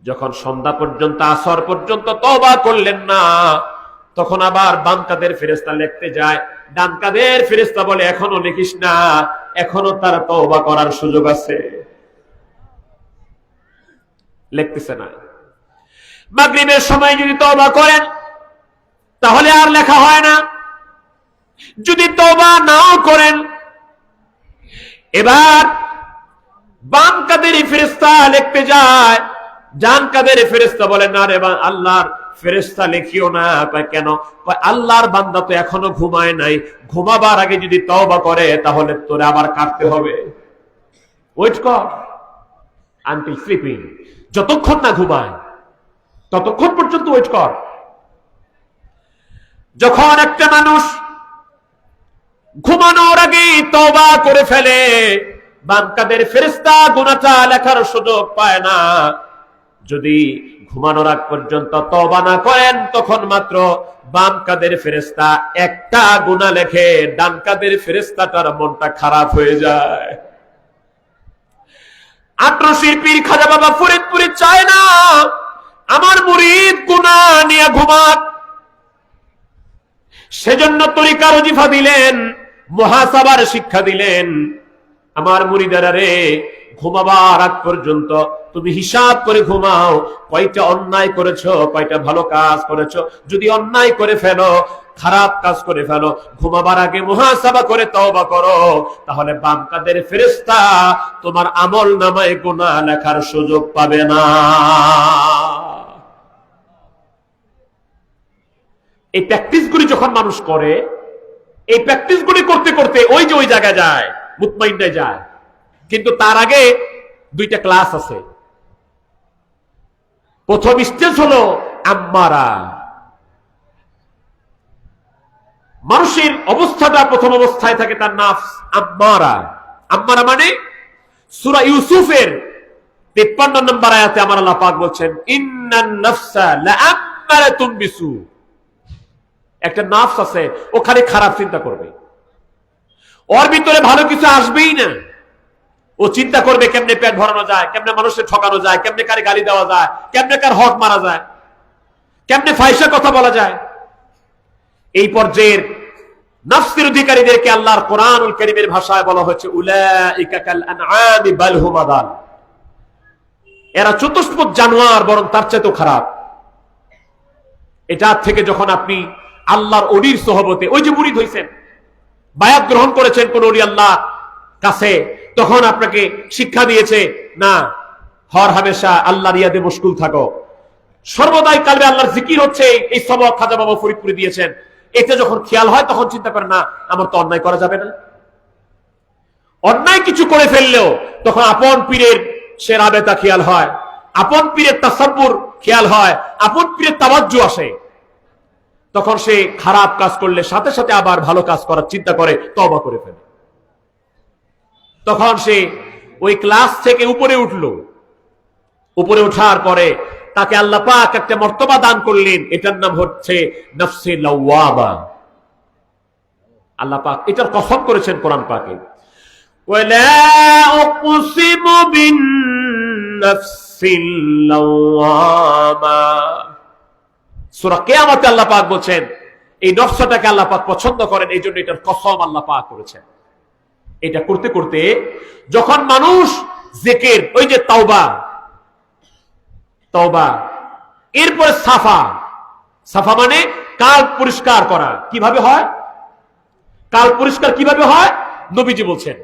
[SPEAKER 1] যখন সন্ধ্যা পর্যন্ত আসর পর্যন্ত তওবা করলেন না, তখন আবার বাম কাদের ফেরেশতা লিখতে যায়, ডান কাদের ফেরেশতা বলে এখনো লিখিস না, এখনো তার তওবা করার সুযোগ আছে, লিখতেছে না। মাগরিবের সময় যদি তওবা করেন তাহলে আর লেখা হয় না। যদি তওবা নাও করেন, এবার বাম কাদের ফেরেশতা লিখতে যায়, ডান কাদের ফেরেশতা বলে না রে আল্লাহর ফেরেশতা লিখিও না। কেন? আল্লাহর বান্দা তো এখনো ঘুমায় নাই, ঘুমাবার আগে যদি তওবা করে তাহলে তোরে আবার কাটতে হবে। ওয়েট কর আনটিল স্লিপিং, যতক্ষণ না ঘুমায় ততক্ষণ পর্যন্ত ওয়েট কর। যখন একটা মানুষ ঘুমানোর আগে তওবা করে ফেলে, বাম কাদের ফেরেশতা গুনাহটা লেখার সুযোগ পায় না। যদি ঘুমানোর আগ পর্যন্ত তওবা না করেন তখন মাত্র বাম কাদের ফেরেশতা একটা গুনাহ লেখে, ডান কাদের ফেরেশতাটার মনটা খারাপ হয়ে যায়। আটরশির পীর খাজা বাবা ফরিদপুরে চায় না আমার মুরিদ গুনাহ নিয়ে ঘুমাক, সেজন্য তরিকার ওজিফা দিলেন, মুহাসাবার শিক্ষা দিলেন। আমার মুরিদারা রে, ঘুমাবার আগ পর্যন্ত তুমি হিসাব করে ঘুমাও, কয়টা অন্যায় করেছো, কয়টা ভালো কাজ করেছো। যদি অন্যায় করে ফেলো, খারাপ কাজ করে ফেলো, ঘুমাবার আগে মুহাসাবা করে তওবা করো, তাহলে বাম কাদের ফেরেশতা তোমার আমল নামায় গুনাহ লেখার সুযোগ পাবে না। এই প্র্যাকটিসগুলি যখন মানুষ করে, এই প্র্যাকটিসগুলি করতে করতে ওই যে ওই জায়গায় যায়, মুতমাইন্নায় যায়। কিন্তু তার আগে দুইটা ক্লাস আছে। প্রথম স্টেজ হলো আম্মারা। মানুষের অবস্থাটা প্রথম অবস্থায় থাকে তার নাফস আম্মারা। আম্মারা মানে সূরা ইউসুফের 53 নম্বর আয়াতে আমার আল্লাহ পাক বলছেন, ইন্নান নাফসা লাআম্মারাতুন বিসু। একটা নাফস আছে, ও খালি খারাপ চিন্তা করবে, ওর ভিতরে ভালো কিছু আসবেই না। ও চিন্তা করবে কেমনে পেট ভরানো যায়, কেমনে মানুষের ঠকানো যায়, কেমনে কারে গালি দেওয়া যায়, কেমনে কার হক মারা যায়, কেমনে ফাহিশা কথা বলা যায়। এই পর্যায়ের নফসের অধিকারীদেরকে আল্লাহর কোরআনুল কারীমের ভাষায় বলা হয়েছে উলাইকা কাল আনআমি বাল হুম আদাল। এরা চতুষ্পদ জানোয়ার, বরং তার চাইতেও খারাপ। এটা থেকে যখন আপনি আল্লাহর ওলির সোহবতে, ওই যে মুরিদ হইছেন, বায়াত গ্রহণ করেছেন কোন ওলি আল্লাহ কাছে, তখন আপনাকে শিক্ষা দিয়েছে না, হর হামেশা আল্লাহর ইয়াদে মশগুল থাকো, সর্বদাই কালবে আল্লাহর জিকির হচ্ছে। এই সবক খাজা বাবা ফরিদপুরে দিয়েছেন। এতে যখন খেয়াল হয় তখন চিন্তা করেন না আমার তো অন্যায় করা যাবে না। অন্যায় কিছু করে ফেললেও তখন আপন পীরের সে রাবেতা খেয়াল হয়, আপন পীরের তাসাব্বুর খেয়াল হয়, আপন পীরের তাওয়াজ্জু আসে। তখন সে খারাপ কাজ করলে সাথে সাথে আবার ভালো কাজ করার চিন্তা করে, তওবা করে ফেলে। তখন সে ওই ক্লাস থেকে উপরে উঠল। উপরে ওঠার পরে তাকে আল্লাহ পাক একটা মর্তবা দান করলেন, এটার নাম হচ্ছে নফসে লাওয়ামা। আল্লাহ পাক এটার কসম করেছেন কোরআন পাকে, ওয়ালা উকসিমু বিন নফসিল লাওয়ামা। সূরা কিয়ামতে আল্লাহ পাক বলেন এই নফসটাকে আল্লাহ পাক পছন্দ করেন, এই জন্য এটার কসম আল্লাহ পাক করেছেন। এটা করতে করতে যখন মানুষ জিকির, ওই যে তাওবা, তওবা, এরপরে সাফা। সাফা মানে কাল পরিষ্কার করা। কিভাবে হয় কাল পরিষ্কার? কিভাবে হয়? নবীজি বলছেন,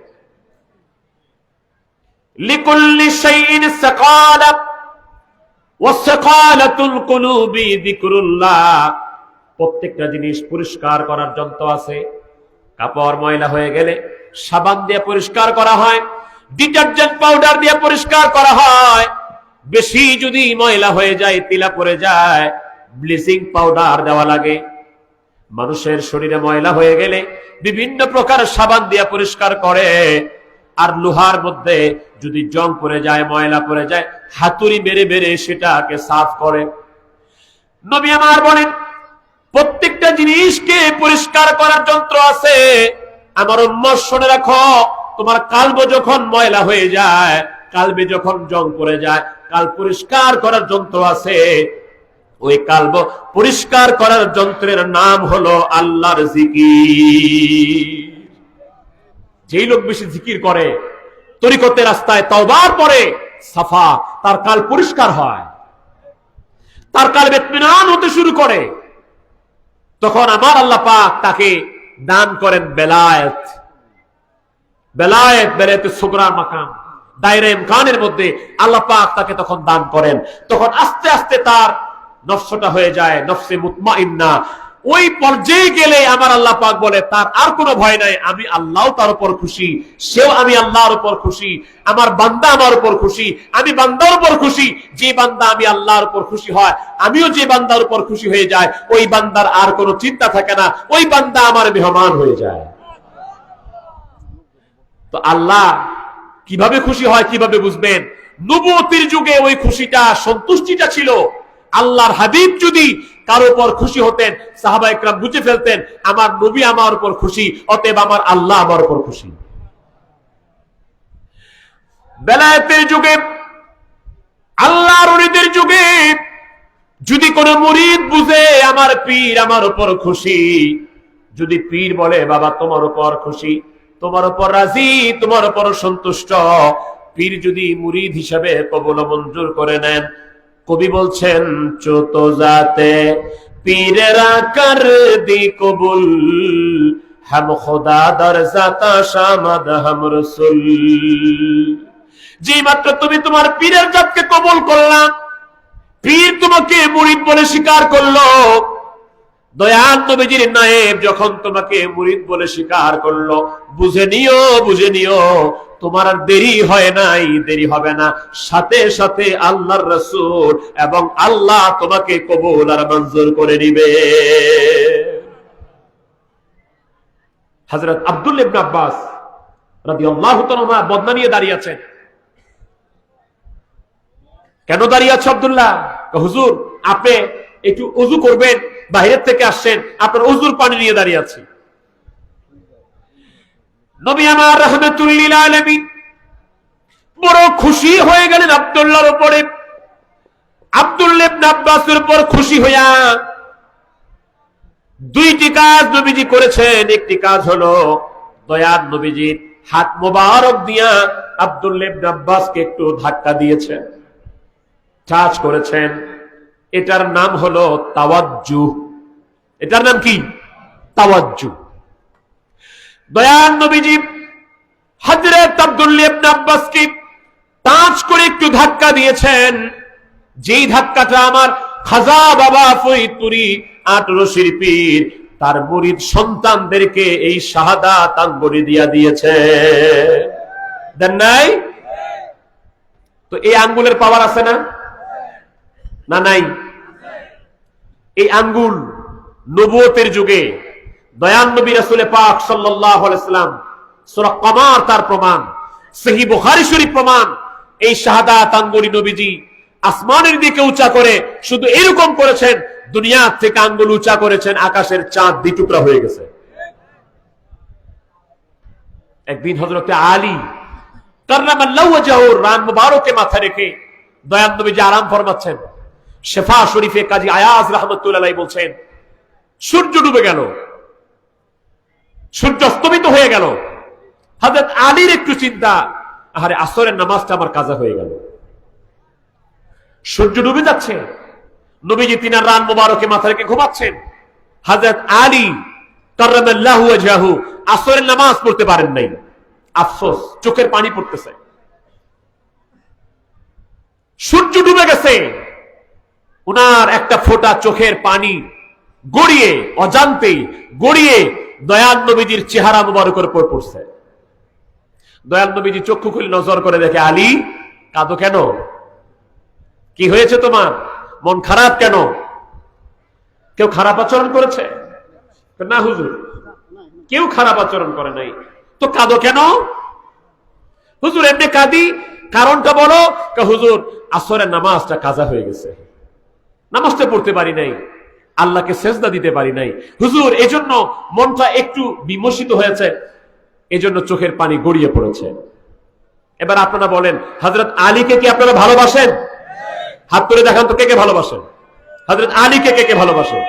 [SPEAKER 1] লিকুল্লি শাইইন সাকালা ওয়া সাকালাতুল কুলুবি যিকরুল্লাহ। প্রত্যেকটা জিনিস পরিষ্কার করার যন্ত্র আছে। কাপড় ময়লা হয়ে গেলে সাবান দিয়ে পরিষ্কার করা হয়, ডিটারজেন্ট পাউডার দিয়ে পরিষ্কার করা হয়। বেশি যদি ময়লা হয়ে যায়, তিলা পড়ে যায়, ব্লিচিং পাউডার দেওয়া লাগে। মানুষের শরীরে ময়লা হয়ে গেলে বিভিন্ন প্রকার সাবান দিয়ে পরিষ্কার করে, আর লোহার মধ্যে যদি জং পড়ে যায়, ময়লা পড়ে যায়, হাতুড়ি মেরে মেরে সেটাকে সাফ করে। নবী আমার বলেন, প্রত্যেকটা জিনিসকে পরিষ্কার করার যন্ত্র আছে। আমার উম্মত শুনে রাখো, তোমার কালব যখন ময়লা হয়ে যায়, কালবে যখন জং পড়ে যায়, কাল পরিষ্কার করার যন্ত্র আছে। ওই কালব পরিষ্কার করার যন্ত্রের নাম হলো আল্লাহর জিকির। যেই লোক বেশি জিকির করে, তরিকতের রাস্তায় তওবার পরে সাফা, তার কাল পরিষ্কার হয়, তার কাল ইতমিনান হতে শুরু করে। তখন আমার আল্লাহ পাক তাকে দান করেন বেলায়েত। বেলায়েতে সুগরা মাকাম, দায়রা ইমকানের মধ্যে আল্লাহ পাক তাকে তখন দান করেন। তখন আস্তে আস্তে তার নফসটা হয়ে যায় নফসে মুতমাইন্না। ওই পর্যায়ে গেলে আমার আল্লাহ পাক বলে, তার আর কোনো ভয় নাই, আমি আল্লাহ তার উপর খুশি, সেও আমি আল্লাহর উপর খুশি, আমার বান্দা আমার উপর খুশি, আমি বান্দার উপর খুশি। যে বান্দা আমি আল্লাহর উপর খুশি হয়, আমিও যে বান্দার উপর খুশি হয়ে যায়, ওই বান্দার আর কোনো চিন্তা থাকে না, ওই বান্দা আমার মেহমান হয়ে যায়। তো আল্লাহ কিভাবে খুশি হয়, কিভাবে বুঝবেন? নবুয়তের যুগে ওই খুশিটা, সন্তুষ্টিটা ছিল। আল্লাহর হাবিব যদি কারো উপর খুশি হতেন, সাহাবা ইকরাম বুঝে ফেলতেন আমার নবী আমার উপর খুশি, অতএব আমার আল্লাহ আমার উপর খুশি। বেলায়েতের যুগে, আল্লাহর ওলিদের যুগে যদি কোন মুরিদ বুঝে আমার পীর আমার উপর খুশি, যদি পীর বলে বাবা তোমার উপর খুশি, তোমার উপর রাজি, তোমার উপর সন্তুষ্ট, পীর যদি মুরিদ হিসাবে কবুল মঞ্জুর করে নেন, কবি বলছেন চোত যাতে পীরেরা কর দি কবুল, হাম খোদা দর জাতা শামাদ হাম রসুল। যে মাত্র তুমি তোমার পীরের জাতকে কবুল করলাম, পীর তোমাকে মুরিদ বলে স্বীকার করলো, দয়াল নবীজির নায়েব যখন তোমাকে মুরিদ বলে স্বীকার করলো, বুঝে নিও তোমার আর দেরি হয় নাই, দেরি হবে না, সাথে সাথে আল্লাহর রাসূল এবং আল্লাহ তোমাকে কবুল আর মঞ্জুর করে নিবে। হযরত আব্দুল্লাহ ইবনে আব্বাস রাদিয়াল্লাহু তাআলা বদনা নিয়ে দাঁড়িয়ে আছেন। কেন দাঁড়িয়ে আছে আব্দুল্লাহ? হুজুর আপনি একটু ওযু করবেন, বাইরের থেকে আসছেন, আপনার ওযুর পানি নিয়ে দাঁড়িয়ে আছি। নবী আমার রাহমাতুল লিল আলামিন বড় খুশি হয়ে গেলেন আব্দুল্লাহর উপরে। আব্দুল্লাহ ইবনে আব্বাসের উপর খুশি হইয়া দুইটি কাজ নবীজি করেছেন। একটি কাজ হলো দয়ার নবীজির হাত মোবারক দিয়া আব্দুল্লাহ ইবনে আব্বাসকে একটু ধাক্কা দিয়েছেন, টাচ করেছেন। এটার নাম হলো তাওয়াজ্জু। এটার নাম কি? তাওয়াজ্জু। দয়ার নবীজি হযরত আব্দুল্লাহ ইবনে আব্বাসকে টাচ করে একটু ধাক্কা দিয়েছেন। যেই ধাক্কাটা আমার খাজা বাবা ফরিদপুরি 18 পীর তার মুরিদ সন্তানদেরকে এই শাহাদাত আঙ্গুলি দিয়া দিয়েছে, দেন নাই? তো এই আঙ্গুলের পাওয়ার আছে না? না নাই? এই আঙ্গুল নবুয়তের যুগে দয়ান নবী রাসূল পাক সাল্লাল্লাহু আলাইহি সাল্লাম সূরা কমার তার প্রমাণ, সহিহ বুখারী শরীফ প্রমাণ। এই শাহাদাত আঙ্গুলি নবীজি আসমানের দিকে উঁচা করে শুধু এরকম করেছেন, দুনিয়া থেকে আঙ্গুল উঁচা করেছেন, আকাশের চাঁদ দ্বিটুকরা হয়ে গেছে। একদিন হযরতে আলী কাররামাল্লাহু ওয়াজহুর রান মুবারকে মাথা রেখে দয়ান নবীজি আরাম ফরমাচ্ছেন। শেফা শরীফে কাজী আয়াজ রাহমাতুল্লাহ আলাইহি বলছেন, সূর্য ডুবে গেল, সূর্য অস্তমিত হয়ে গেল। হযরত আলীর একটু চিন্তা, আরে আসরের নামাজটা আমার কাজা হয়ে গেল। সূর্য ডুবে যাচ্ছে, নবীজি তিনার রান মুবারকে মাথা রেখে ঘুমাচ্ছেন। হযরত আলী কাররামাল্লাহু ওয়াজহু আসরের নামাজ পড়তে পারেন নাই। আফসোস, চোখের পানি পড়তেছে। সূর্য ডুবে গেছে, উনার একটা ফোঁটা চোখের পানি গড়িয়ে, অজান্তে গড়িয়ে দয়াল নবীজির চেহারা মুবারকের উপর পড়ছে। দয়াল নবীজি চক্ষু খুলে নজর করে দেখে, আলী কাঁদো কেন? কি হয়েছে তোমার? মন খারাপ কেন? কেউ খারাপ আচরণ করেছে? না হুজুর, কেউ খারাপ আচরণ করে নাই। তো কাঁদো কেন? হুজুর এমনি কাঁদি, কারণটা বলো। হুজুর আসরের নামাজটা কাজা হয়ে গেছে, নামাজটা পড়তে পারি নাই, আল্লাহকে সেজদা দিতে পারি নাই হুজুর, এজন্য মনটা একটু বিমর্ষিত হয়েছে, এজন্য চোখের পানি গড়িয়ে পড়েছে। এবার আপনারা বলেন, হযরত আলীকে কি আপনারা ভালোবাসেন? হাত তুলে দেখান তো কে কে ভালোবাসেন? হযরত আলীকে কে কে ভালোবাসেন?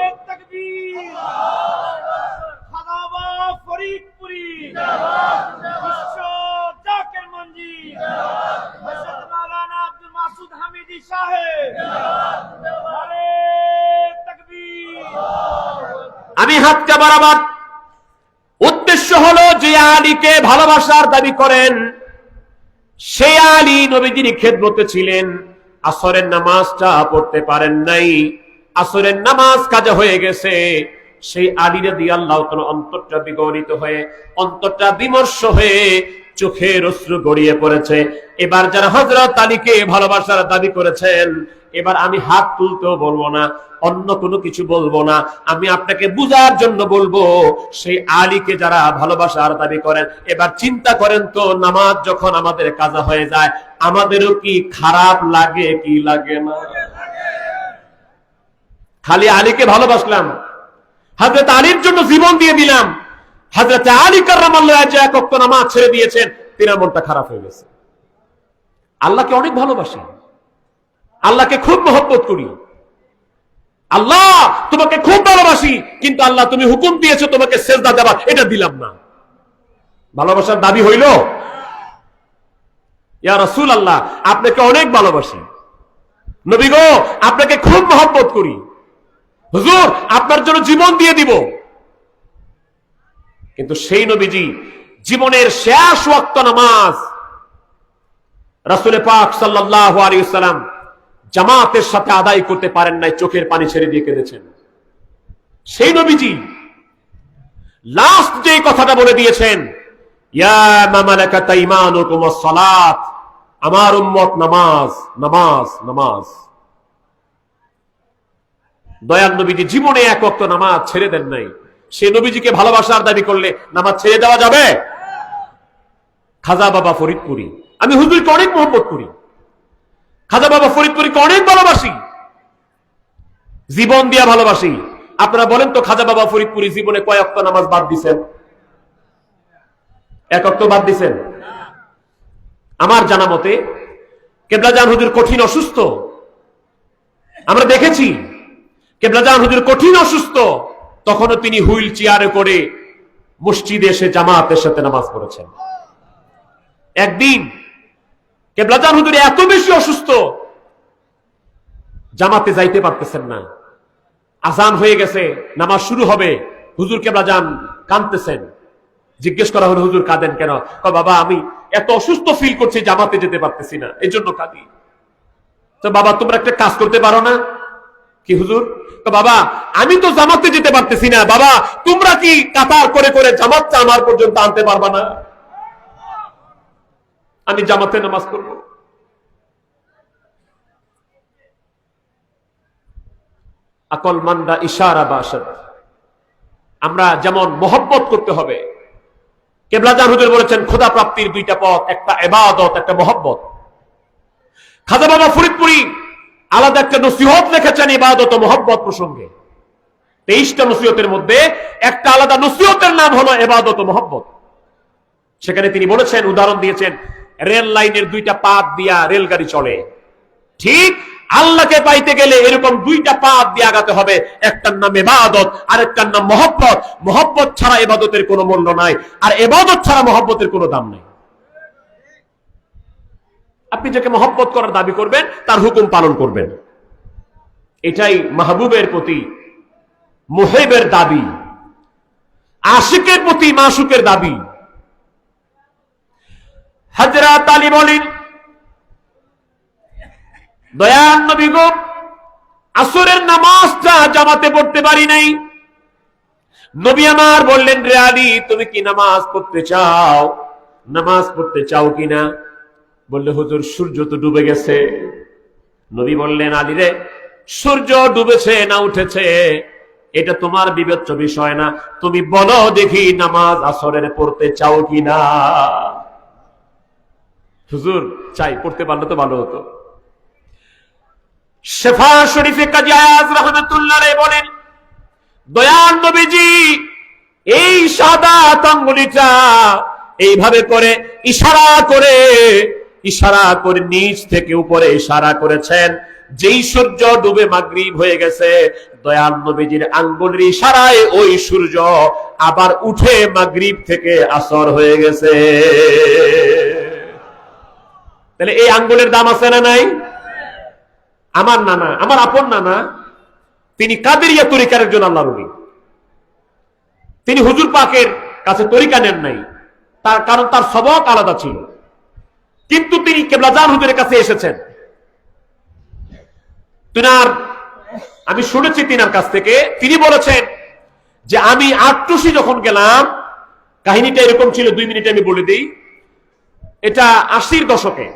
[SPEAKER 1] আমি হাতটা বাড়াবার উদ্দেশ্য হলো, যে আলীকে ভালোবাসার দাবি করেন সেই আলী নবীজির খেদমতে ছিলেন, আসরের নামাজটা পড়তে পারেন নাই, আসরের নামাজ কাজা হয়ে গেছে। সেই আলী রাদিয়াল্লাহু তাআলা অন্তরটা বিগলিত হয়ে, অন্তরটা বিমর্ষ হয়ে চোখের অশ্রু গড়িয়ে পড়েছে। এবার যারা হযরত আলীকে ভালোবাসার দাবি করেছেন, এবার আমি হাত তুলতেও বলবো না, অন্য কোনো কিছু বলবো না, আমি আপনাকে বুঝার জন্য বলবো, সেই আলীকে যারা ভালোবাসার দাবি করেন, এবার চিন্তা করেন তো, নামাজ যখন আমাদের কাজা হয়ে যায়, আমাদেরও কি খারাপ লাগে কি লাগে না? খালি আলীকে ভালোবাসলাম, হযরত আলীর জন্য জীবন দিয়ে দিলাম, হযরত আলী কাররামাল্লাহু ওয়াজহু এক ওয়াক্ত নামাজ ছেড়ে দিয়েছেন, তিনার মনটা খারাপ হয়ে গেছে। আল্লাহকে অনেক ভালোবাসি, আল্লাহকে খুব মহব্বত করি, আল্লাহ তোমাকে খুব ভালোবাসি, কিন্তু আল্লাহ তুমি হুকুম দিয়েছো তোমাকে সেজদা দেওয়া, এটা দিলাম না। ভালোবাসার দাবি হইল? ইয়া রাসূলুল্লাহ আপনাকে অনেক ভালোবাসি, নবী গো আপনাকে খুব মহব্বত করি, হুজুর আপনার জন্য জীবন দিয়ে দিব। কিন্তু সেই নবীজি জীবনের শেষ ওয়াক্ত নামাজ রাসূল পাক সাল্লাল্লাহু আলাইহি ওয়াসাল্লাম জামাতের সাথে আদায় করতে পারেন নাই, চোখের পানি ছেড়ে দিয়ে কেঁদেছেন। সেই নবীজি লাস্ট যে কথাটা বলে দিয়েছেন, ইয়া মা মালাকাত আইমানুকুম আস-সালাত, আমার উম্মত নামাজ নামাজ নামাজ। দয়াল নবীজি জীবনে এক ওয়াক্ত নামাজ ছেড়ে দেন নাই। সেই নবীজিকে ভালোবাসার দাবি করলে নামাজ ছেড়ে দেওয়া যাবে? খাজা বাবা ফরিদপুরি, আমি হুজুরকে অনেক মহব্বত করি, খাজা বাবা ফরিদপুরিকে অনেক ভালোবাসি, জীবন দিয়া ভালোবাসি। আপনারা বলেন তো, খাজা বাবা ফরিদপুরি জীবনে কয় ওয়াক্ত নামাজ বাদ দিছেন? এক ওয়াক্ত বাদ দিছেন? আমার জানা মতে কেবলাজান হুজুর কঠিন অসুস্থ, আমরা দেখেছি কেবলাজান হুজুর কঠিন অসুস্থ, তখনও তিনি হুইল চেয়ারে করে মসজিদে এসে জামাতের সাথে নামাজ পড়েছেন। একদিন কেবলাজান হুজুর এত বেশি অসুস্থ, জামাতে যাইতে পারতেছেন না, আজান হয়ে গেছে, নামাজ শুরু হবে, হুজুর কেবলাজান কাঁদতেছেন। জিজ্ঞেস করা হলো, হুজুর কাঁদেন কেন? বাবা আমি এত অসুস্থ ফিল করছি, জামাতে যেতে পারতেছি না, এই জন্য কাঁদি। তো বাবা তোমরা একটা কাজ করতে পারো না? কি হুজুর? বাবা আমি তো জামাতে যেতে পারতেছি না, বাবা তোমরা কি কাতার করে করে জামাতটা আমার পর্যন্ত আনতে পারবা না? আমি জামাতে নামাজ পড়ব। আকল মান্ডা ইশারা বাসাদ, আমরা যেমন মহব্বত করতে হবে, কেবলাজান হুজুর বলেছেন খোদা প্রাপ্তির দুইটা পথ, একটা ইবাদত, একটা মহব্বত। খাজা বাবা ফরিদপুরি আলাদা একটা নসিহত লিখেছেন ইবাদত ও মহব্বত প্রসঙ্গে। 23টা নসিহতের মধ্যে একটা আলাদা নসিহতের নাম হলো ইবাদত ও মহব্বত। সেখানে তিনি বলেছেন, উদাহরণ দিয়েছেন, রেল লাইনের দুইটা পাত দিয়া রেলগাড়ি চলে, ঠিক আল্লাহকে পাইতে গেলে এরকম দুইটা পাত দিয়ে আগাতে হবে, একটার নাম ইবাদত আর একটার নাম মহব্বত। মহব্বত ছাড়া ইবাদতের কোনো মূল্য নাই, আর ইবাদত ছাড়া মহব্বতের কোনো দাম নাই। আপনি যাকে মহব্বত করার দাবি করবেন তার হুকুম পালন করবেন, এটাই মাহবুবের প্রতি মুহিবের দাবি, আশিকের প্রতি মাশুকের দাবি। হযরত আলী বলেন, দয়াল নবী গো আসরের নামাজটা জামাতে পড়তে পারি নাই। নবী আমার বললেন, রে আলী তুমি কি নামাজ পড়তে চাও? নামাজ পড়তে চাও কিনা? বললে, হুজুর সূর্য তো ডুবে গেছে। নবী বললেন, আলী রে সূর্য ডুবেছে না উঠেছে এটা তোমার বিবেচ্য বিষয় না। তুমি বলো দেখি নামাজ আসরের পড়তে চাও কিনা। হুজুর চাই, পড়তে পারলে তো ভালো হতো। শেফা শরীফে কাজী আয়াজ রাহমাতুল্লাহ আলাইহি বলেন, দয়াল নবীজি এই সাদা আঙ্গুলিটা এইভাবে করে ইশারা করে নিচ থেকে উপরে ইশারা করেছেন। যেই সূর্য ডুবে মাগরিব হয়ে গেছে, দয়াল নবীজির আঙ্গুলের ইশারায় ওই সূর্য আবার উঠে মাগরিব থেকে আসর হয়ে গেছে। তাহলে এই আঙ্গুলের দাম আছে না নাই? আমার নানা, আমার আপন নানা, তিনি কাদেরিয়া তরিকার একজন আল্লাহর ওলি। তিনি হুজুর পাকের কাছে তরিকা নেন নাই, তার কারণ তার সবক আলাদা ছিল। কিন্তু তিনি কেবলাজান হুজুরের কাছে এসেছেন। আমি শুনেছি তিনার কাছ থেকে, তিনি বলেছেন যে আমি আটটুসি যখন গেলাম, কাহিনীটা এরকম ছিল, 2 মিনিটে আমি বলে দিই। এটা 80-র দশকে।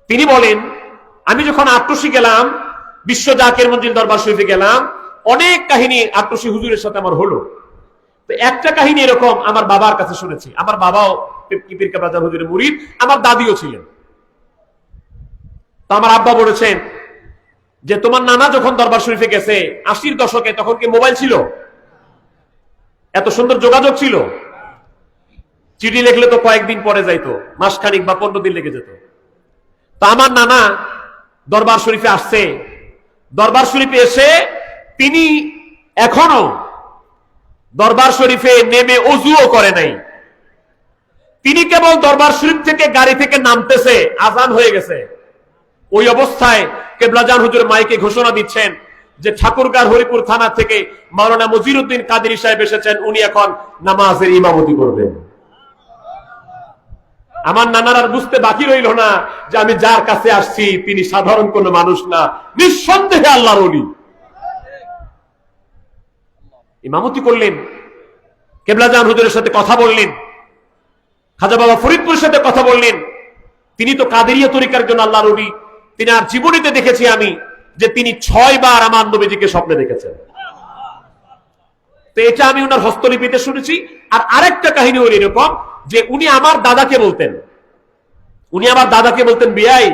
[SPEAKER 1] তিনি বলেন, আমি যখন আটটুসি গেলাম, বিশ্ব জাকের মঞ্জিল দরবার শরীফে গেলাম, অনেক কাহিনী আটটুসি হুজুরের সাথে আমার হলো। তো একটা কাহিনী এরকম আমার বাবার কাছে শুনেছি। আমার বাবাও পীর কেবলাজান হুজুরের মুরিদ, আমার দাদিও ছিলেন। তো আমার আব্বা বলেছেন যে তোমার নানা যখন দরবার শরীফে গেছে 80-র দশকে, তখন কি মোবাইল ছিল? এত সুন্দর যোগাযোগ ছিল? চিঠি লিখলে তো কয়েকদিন পরে যাইতো, মাসখানিক বা 15 দিন লেগে যেত। তা আমার নানা দরবার শরীফে আসছে। দরবার শরীফে এসে তিনি এখনো দরবার শরীফে নেমে ওযুও করে নাই। তিনি কেবল দরবার শরীফ থেকে গাড়ি থেকে নামতেছে, আজান হয়ে গেছে। ওই অবস্থায় কেবলাজান হুজুর মাইকে ঘোষণা দিচ্ছেন যে ঠাকুরগাঁও হরিপুর থানা থেকে মাওলানা মজিরউদ্দিন কাদেরী সাহেব এসেছেন, উনি এখন নামাজের ইমামতি করবেন। আমার নানার আর বুঝতে বাকি রইল না যে আমি যার কাছে আসছি তিনি সাধারণ কোন মানুষ না, নিঃসন্দেহে আল্লাহর ওলি। ইমামতি করলেন, কেবলাজান হুজুরের সাথে কথা বললেন, খাজা বাবা ফরিদপুরের সাথে কথা বললেন। তিনি তো কাদেরিয়া তরিকার জন্য আল্লাহর ওলি। তিনি আর জীবনীতে দেখেছি আমি যে তিনি 6 বার আমার নবীজিকে স্বপ্নে দেখেছেন। তো এটা আমি ওনার হস্তলিপিতে শুনেছি। আর আরেকটা কাহিনী হল এরকম যে উনি আমার দাদাকে বলতেন, বিয়াই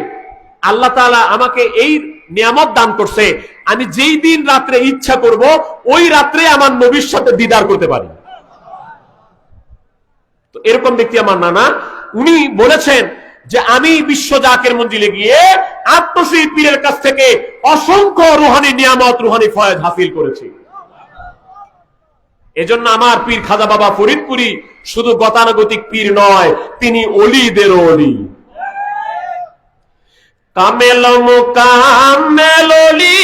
[SPEAKER 1] আল্লাহ তাআলা আমাকে এই নিয়ামত দান করছে, আমি যেই দিন রাত্রে ইচ্ছা করব ওই রাত্রে আমার নবীর সাথে দিদার করতে পারি। তো এরকম ব্যক্তি আমার নানা। উনি বলেছেন যে আমি বিশ্ব জাকের মঞ্জিলে গিয়ে আত্মসী পীরের কাছ থেকে অসংখ্য রুহানি নিয়ামত, রুহানি ফয়েজ হাসিল করেছি। এজন্য আমার পীর খাজা বাবা ফরিদপুরি শুধু গতানুগতিক পীর নয়, তিনি অলিদের অলি। কামেল মুকাম্মেল অলি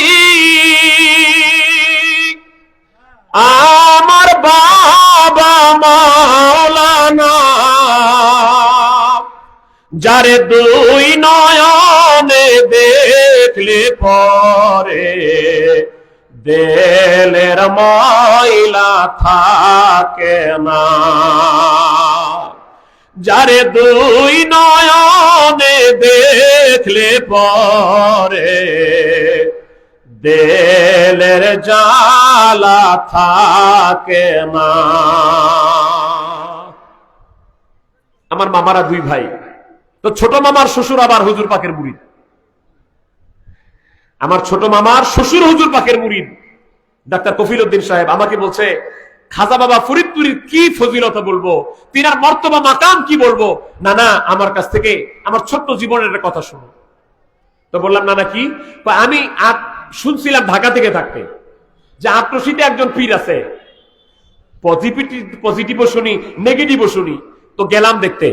[SPEAKER 1] আমার বাবা মাওলানা, যারে 2 নয়নে দেখলে পরে দিলের ময়লা থাকে না, যারে 2 নয়নে দেখলে পরে দিলের জ্বালা থাকে না। আমার মামারা 2 ভাই। তো ছোট মামার শ্বশুর আবার হুজুর পাকের মুরিদ। আমার ছোট মামার শ্বশুর হুজুর পাকের মুরিদ ডাক্তার কফিল উদ্দিন সাহেব আমাকে বলছে, খাজা বাবা ফরিদপুরীর কি ফজিলত বলবো, তিনার মর্তবা মাকাম কি বলবো, নানা আমার কাছ থেকে আমার ছোট্ট জীবনের কথা শুনো। তো বললাম, নানা কি? আমি শুনছিলাম ঢাকা থেকে থাকতে যে আটরশিতে একজন পীর আছে, পজিটিভও শুনি নেগেটিভও শুনি। তো গেলাম দেখতে।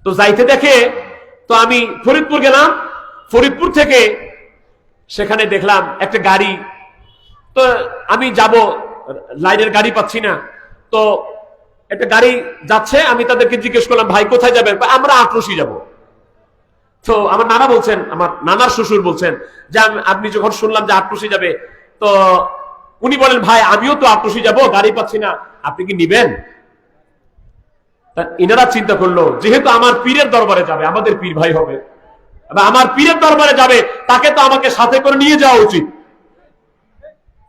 [SPEAKER 1] তো যাইতে দেখে তো আমি ফরিদপুর গেলাম। ফরিদপুর থেকে সেখানে দেখলাম একটা গাড়ি। তো আমি যাব, লাইনের গাড়ি পাচ্ছি না। তো একটা গাড়ি যাচ্ছে, আমি তাদেরকে জিজ্ঞেস করলাম, ভাই কোথায় যাবেন? আমরা আটরশি যাব। তো আমার নানা বলছেন, আমার নানার শ্বশুর বলছেন যে আপনি যখন শুনলাম যে আটরশি যাবে, তো উনি বলেন, ভাই আমিও তো আটরশি যাব, গাড়ি পাচ্ছি না, আপনি কি নিবেন? ইনারা চিন্তা করলো, যেহেতু আমার পীরের দরবারে যাবে, আমাদের পীর ভাই হবে, আমার পীরের দরবারে যাবে, তাকে তো আমাকে সাথে করে নিয়ে যাওয়া উচিত।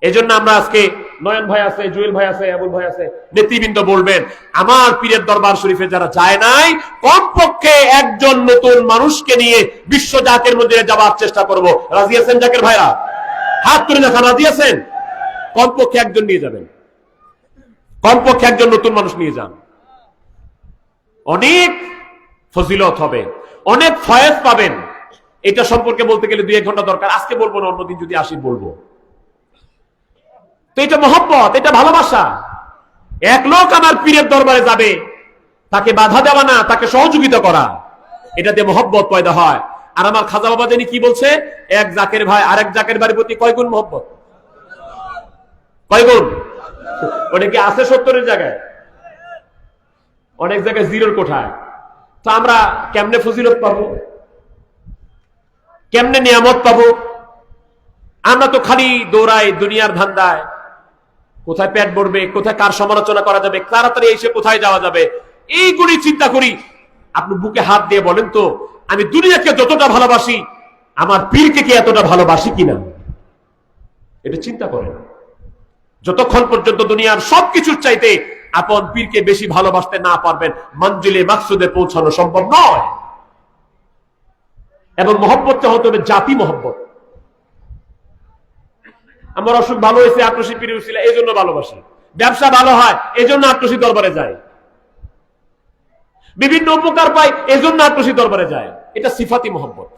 [SPEAKER 1] এই জন্য আমরা আজকে নয়ন ভাই আছে, জুয়েল ভাই আছে, আবুল ভাই আছে, নেতৃবৃন্দ বলবেন আমার পীরের দরবার শরীফে যারা যায় নাই, কমপক্ষে একজন নতুন মানুষকে নিয়ে বিশ্ব জাকের মন্দিরে যাওয়ার চেষ্টা করব। রাজি আছেন জাকের ভাইরা? হাত তুলে দেখান, রাজি আছেন? কমপক্ষে একজন নিয়ে যাবেন, কমপক্ষে একজন নতুন মানুষ নিয়ে যান। অনেক ফজিলত হবে, অনেক ফয়েজ পাবেন। এটা সম্পর্কে বলতে গেলে 2-1 ঘন্টা দরকার, আজকে বলবো না, অন্যদিন যদি আসি বলবো। তো এটা মহব্বত, এটা ভালোবাসা। এক লোক আমার পীরের দরবারে যাবে, তাকে বাধা দেওয়া না, তাকে সহযোগিতা করা, এটাতে মহব্বত পয়দা হয়। আর আমার খাজা বাবা জানি কি বলছে, এক জাকের ভাই আরেক জাকের বাড়ির প্রতি কয় গুণ মহব্বত? কয় গুণ? ওটা কি আছে 70-এর জায়গায়? অনেক জায়গায় 0-র কোঠায়। তো আমরা কেমনে ফজিলত পাবো, কেমনে নিয়ামত পাবো? আমরা তো খালি দৌড়াই দুনিয়ার ধান্দায়, কোথায় পেট ভরবে, কোথায় কার সমালোচনা করা যাবে, তাড়াতাড়ি এসে কোথায় যাওয়া যাবে, এইগুলি চিন্তা করি। আপনি বুকে হাত দিয়ে বলেন তো, আমি দুনিয়াকে যতটা ভালোবাসি, আমার পীরকে কি এতটা ভালোবাসি কিনা? এটা চিন্তা করেন। যতক্ষণ পর্যন্ত দুনিয়ার সবকিছুর চাইতে আপন পীরকে বেশি ভালোবাসতে না পারবেন, মঞ্জিলে মাকসুদে পৌঁছানো সম্ভব নয়। এবং মহব্বতটা হতে হবে জাতি মহব্বত। আমার অসুখ ভালো হয়েছে, আট্রসি পীরের উসিলা, এই জন্য ভালোবাসি। ব্যবসা ভালো হয়, এই জন্য আট্রসি দরবারে যায়। বিভিন্ন উপকার পাই, এই জন্য আট্রসি দরবারে যায়। এটা সিফাতি মহব্বত।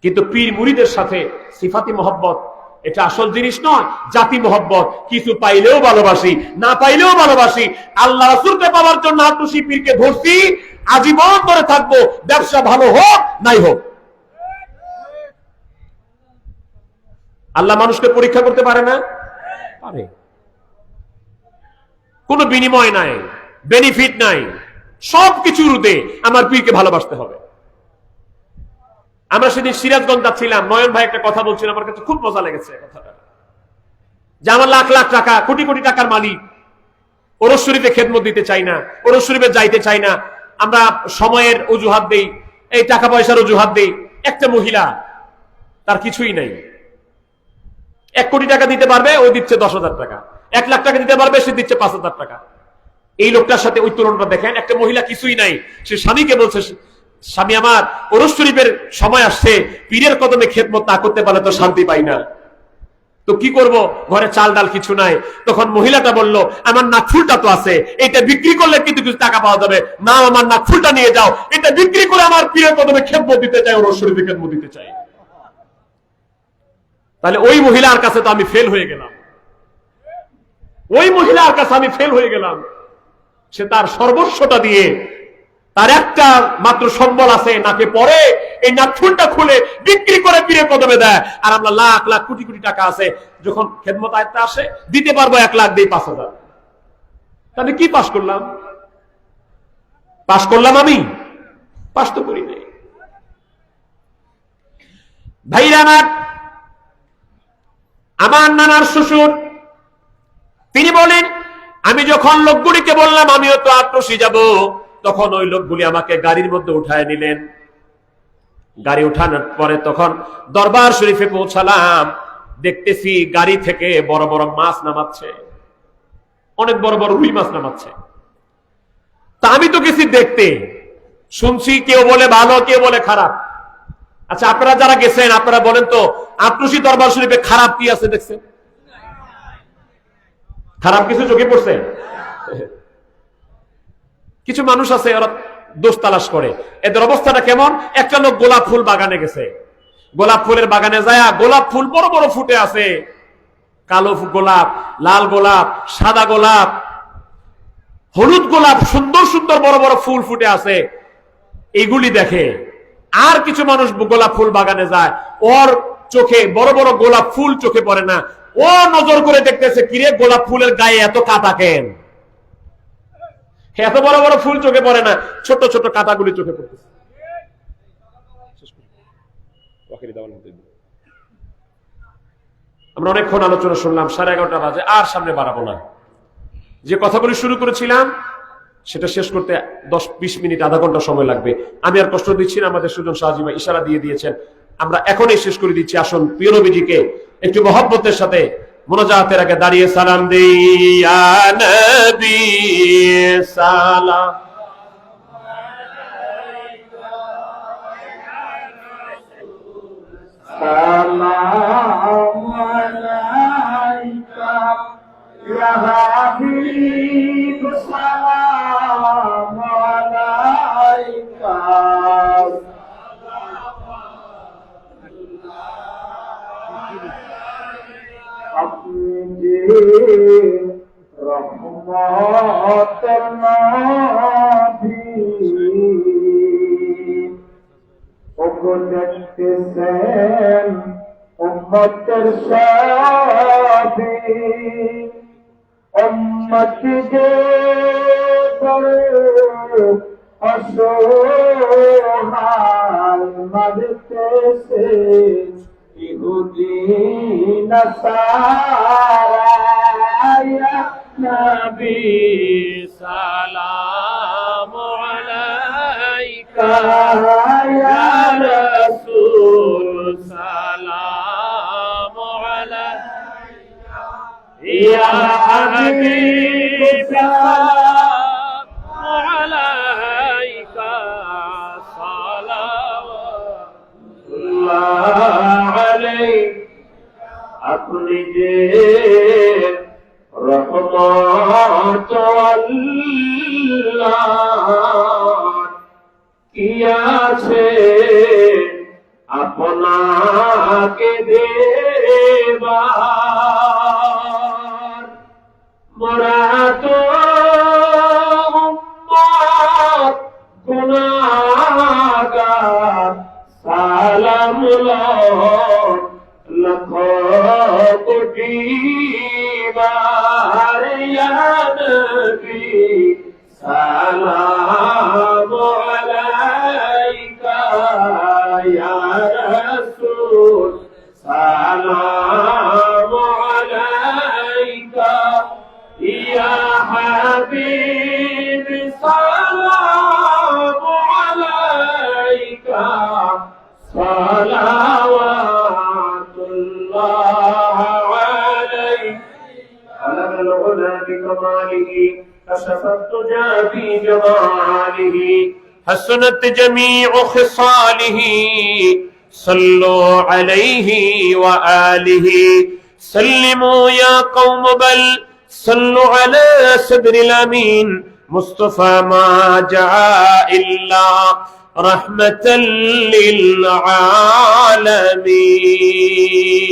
[SPEAKER 1] কিন্তু পীর মুরিদের সাথে সিফাতি মহব্বত এটা আসল জিনিস নয়, জাতি মহব্বত। কিছু পাইলেও ভালোবাসি, না পাইলেও ভালোবাসি। আল্লাহ রাসূলকে পাওয়ার জন্য আট্রসি পীরকে ধরছি, আজীবন ধরে থাকবো, ব্যবসা ভালো হোক নাই হোক। আল্লাহ মানুষকে পরীক্ষা করতে পারে না? পারে। কোনো বিনিময় নাই, বেনিফিট নাই, সবকিছুর উদে আমার পীরকে ভালোবাসতে হবে। আমরা সেদিন সিরাজগঞ্জ যাচ্ছিলাম, নয়ন ভাই একটা কথা বলছিল, আমার কাছে খুব মজা লেগেছে কথাটা, যে আমার লাখ লাখ টাকা, কোটি কোটি টাকার মালিক, ওরস শরীফে খেদমত দিতে চাই না, ওরস শরীফে যাইতে চাই না। আমরা সময়ের অজুহাত দেই, এই টাকা পয়সার অজুহাত দেই। একটা মহিলা, তার কিছুই নাই, 1 কোটি টাকা দিতে পারবে, ও দিচ্ছে 10,000 টাকা। 1 লাখ টাকা দিতে পারবে, সে দিচ্ছে 5,000 টাকা। এই লোকটার সাথে ওই তুলনাটা দেখেন। একটা মহিলা কিছুই নাই, সে স্বামীকে বলছে, স্বামী আমার ওরস শরীফের সময় আসছে, পীরের কদমে খেদমত না করতে পারলে তো শান্তি পাই না, তো কি করব, ঘরে চাল ডাল কিছু নাই। তখন মহিলাটা বলল, আমার নাকফুলটা তো আছে, এটা বিক্রি করলে কিন্তু কিছু টাকা পাওয়া যাবে না, আমার নাকফুলটা নিয়ে যাও, এটা বিক্রি করে আমার পীরের কদমে খেদমত দিতে চাই, ওরস শরীফে খেদমত দিতে চাই। তাহলে ওই মহিলার কাছে তো আমি ফেল হয়ে গেলাম, ওই মহিলার কাছে আমি ফেল হয়ে গেলাম। সে তার সর্বস্বটা দিয়ে, তার একটা মাত্র সম্বল আছে নাকে পরে, এই নাকফুলটা খুলে বিক্রি করে পীরের কদমে দেয়। আর আমরা লাখ লাখ কোটি কোটি টাকা আছে, যখন খেদমত আয়ত্তে আসে দিতে পারবো 1 লাখ, দিই 5,000। তাহলে কি পাস করলাম? পাস করলাম আমি? পাস তো করি নাই। ভাইরা আমার নানার শ্বশুর, তিনি বলেন, আমি যখন লোকগুলিকে বললাম আমিও তো আট্রসি যাব, তখন ওই লোকগুলি আমাকে গাড়ির মধ্যে উঠায় নিলেন। গাড়ি উঠানোর পরে তখন দরবার শরীফে পৌঁছালাম, দেখতেছি গাড়ি থেকে বড় বড় মাছ নামাচ্ছে, অনেক বড় বড় রুই মাছ নামাচ্ছে। তা আমি তো গেছি দেখতে, শুনছি কেউ বলে ভালো, কেউ বলে খারাপ। আচ্ছা, আপনারা যারা গেছেন আপনারা বলেন তো, আট্রসি দরবার শরীফে খারাপ কি আছে দেখছেন? খারাপ কিছু চোখে পড়ছে? কিছু মানুষ আছে ওরা দোষ তালাশ করে। এদের অবস্থাটা কেমন? একটা লোক গোলাপ ফুল বাগানে গেছে, গোলাপ ফুলের বাগানে যায়, গোলাপ ফুল বড় বড় ফুটে আছে, কালো গোলাপ, লাল গোলাপ, সাদা গোলাপ, হলুদ গোলাপ, সুন্দর সুন্দর বড় বড় ফুল ফুটে আছে, এইগুলি দেখে। আর কিছু মানুষ গোলাপ ফুল বাগানে যায়, ওর চোখে বড় বড় গোলাপ ফুল চোখে পড়ে না, ও নজর করে দেখতেছে, কিরে গোলাপ ফুলের গায়ে এত কাঁটা কেন? এত বড় বড় ফুল চোখে পড়ে না, ছোট ছোট কাঁটাগুলি চোখে পড়তেছে। আমরা অনেকক্ষণ আলোচনা শুনলাম, 11:30 বাজে, আর সামনে বাড়াবো না। যে কথাগুলি শুরু করেছিলাম সেটা শেষ করতে 10-20 মিনিট, আধা ঘন্টা সময় লাগবে। আমি আর কষ্ট দিচ্ছি না, আমাদের সুজন শাহজি ভাই ইশারা দিয়ে দিয়েছেন, আমরা এখনই শেষ করে দিচ্ছি। আসুন প্রিয় নবীজিকে একটু মহব্বতের সাথে মুনাজাতের আগে দাঁড়িয়ে সালাম দেই। ইয়া নবী সালাম
[SPEAKER 2] সালাম আলাইকা ইয়া হাবিব সালাম আলাইকা আপনি যে রহমতের নবী ওগো দেখতেছেন উম্মতের সবই উম্মত যে বড় অসহায় মারতেছে ইহুদি নাসারা ইয়া নবী
[SPEAKER 1] সালাম আলাইকা
[SPEAKER 2] ইয়া রাসূল
[SPEAKER 1] সালাম আলাইকা
[SPEAKER 2] ইয়া হাবিব
[SPEAKER 1] সালাম আলাইকা সালাওয়াতুল্লাহ আলাইকা। আপনি যে রহমত আল্লাহর কি আছে আপনাকে দেবার মোরা তো উম্মত গুনাহগার সালাম লক্ষ কোটি বার ইয়া নবী সালাম আলাইকা ইয়া রাসূল সালাম আলাইকা ইয়া হাবিব সালাম আলাইকা সালাওয়াতুল্লাহ আলাইকা। علم العلا بكماله كشف الدجى بجماله حسنت جميع خصاله صلوا عليه وآله سلموا يا قوم بل صلوا على صدر الأمين مصطفى ما جاء إلا رحمة للعالمين.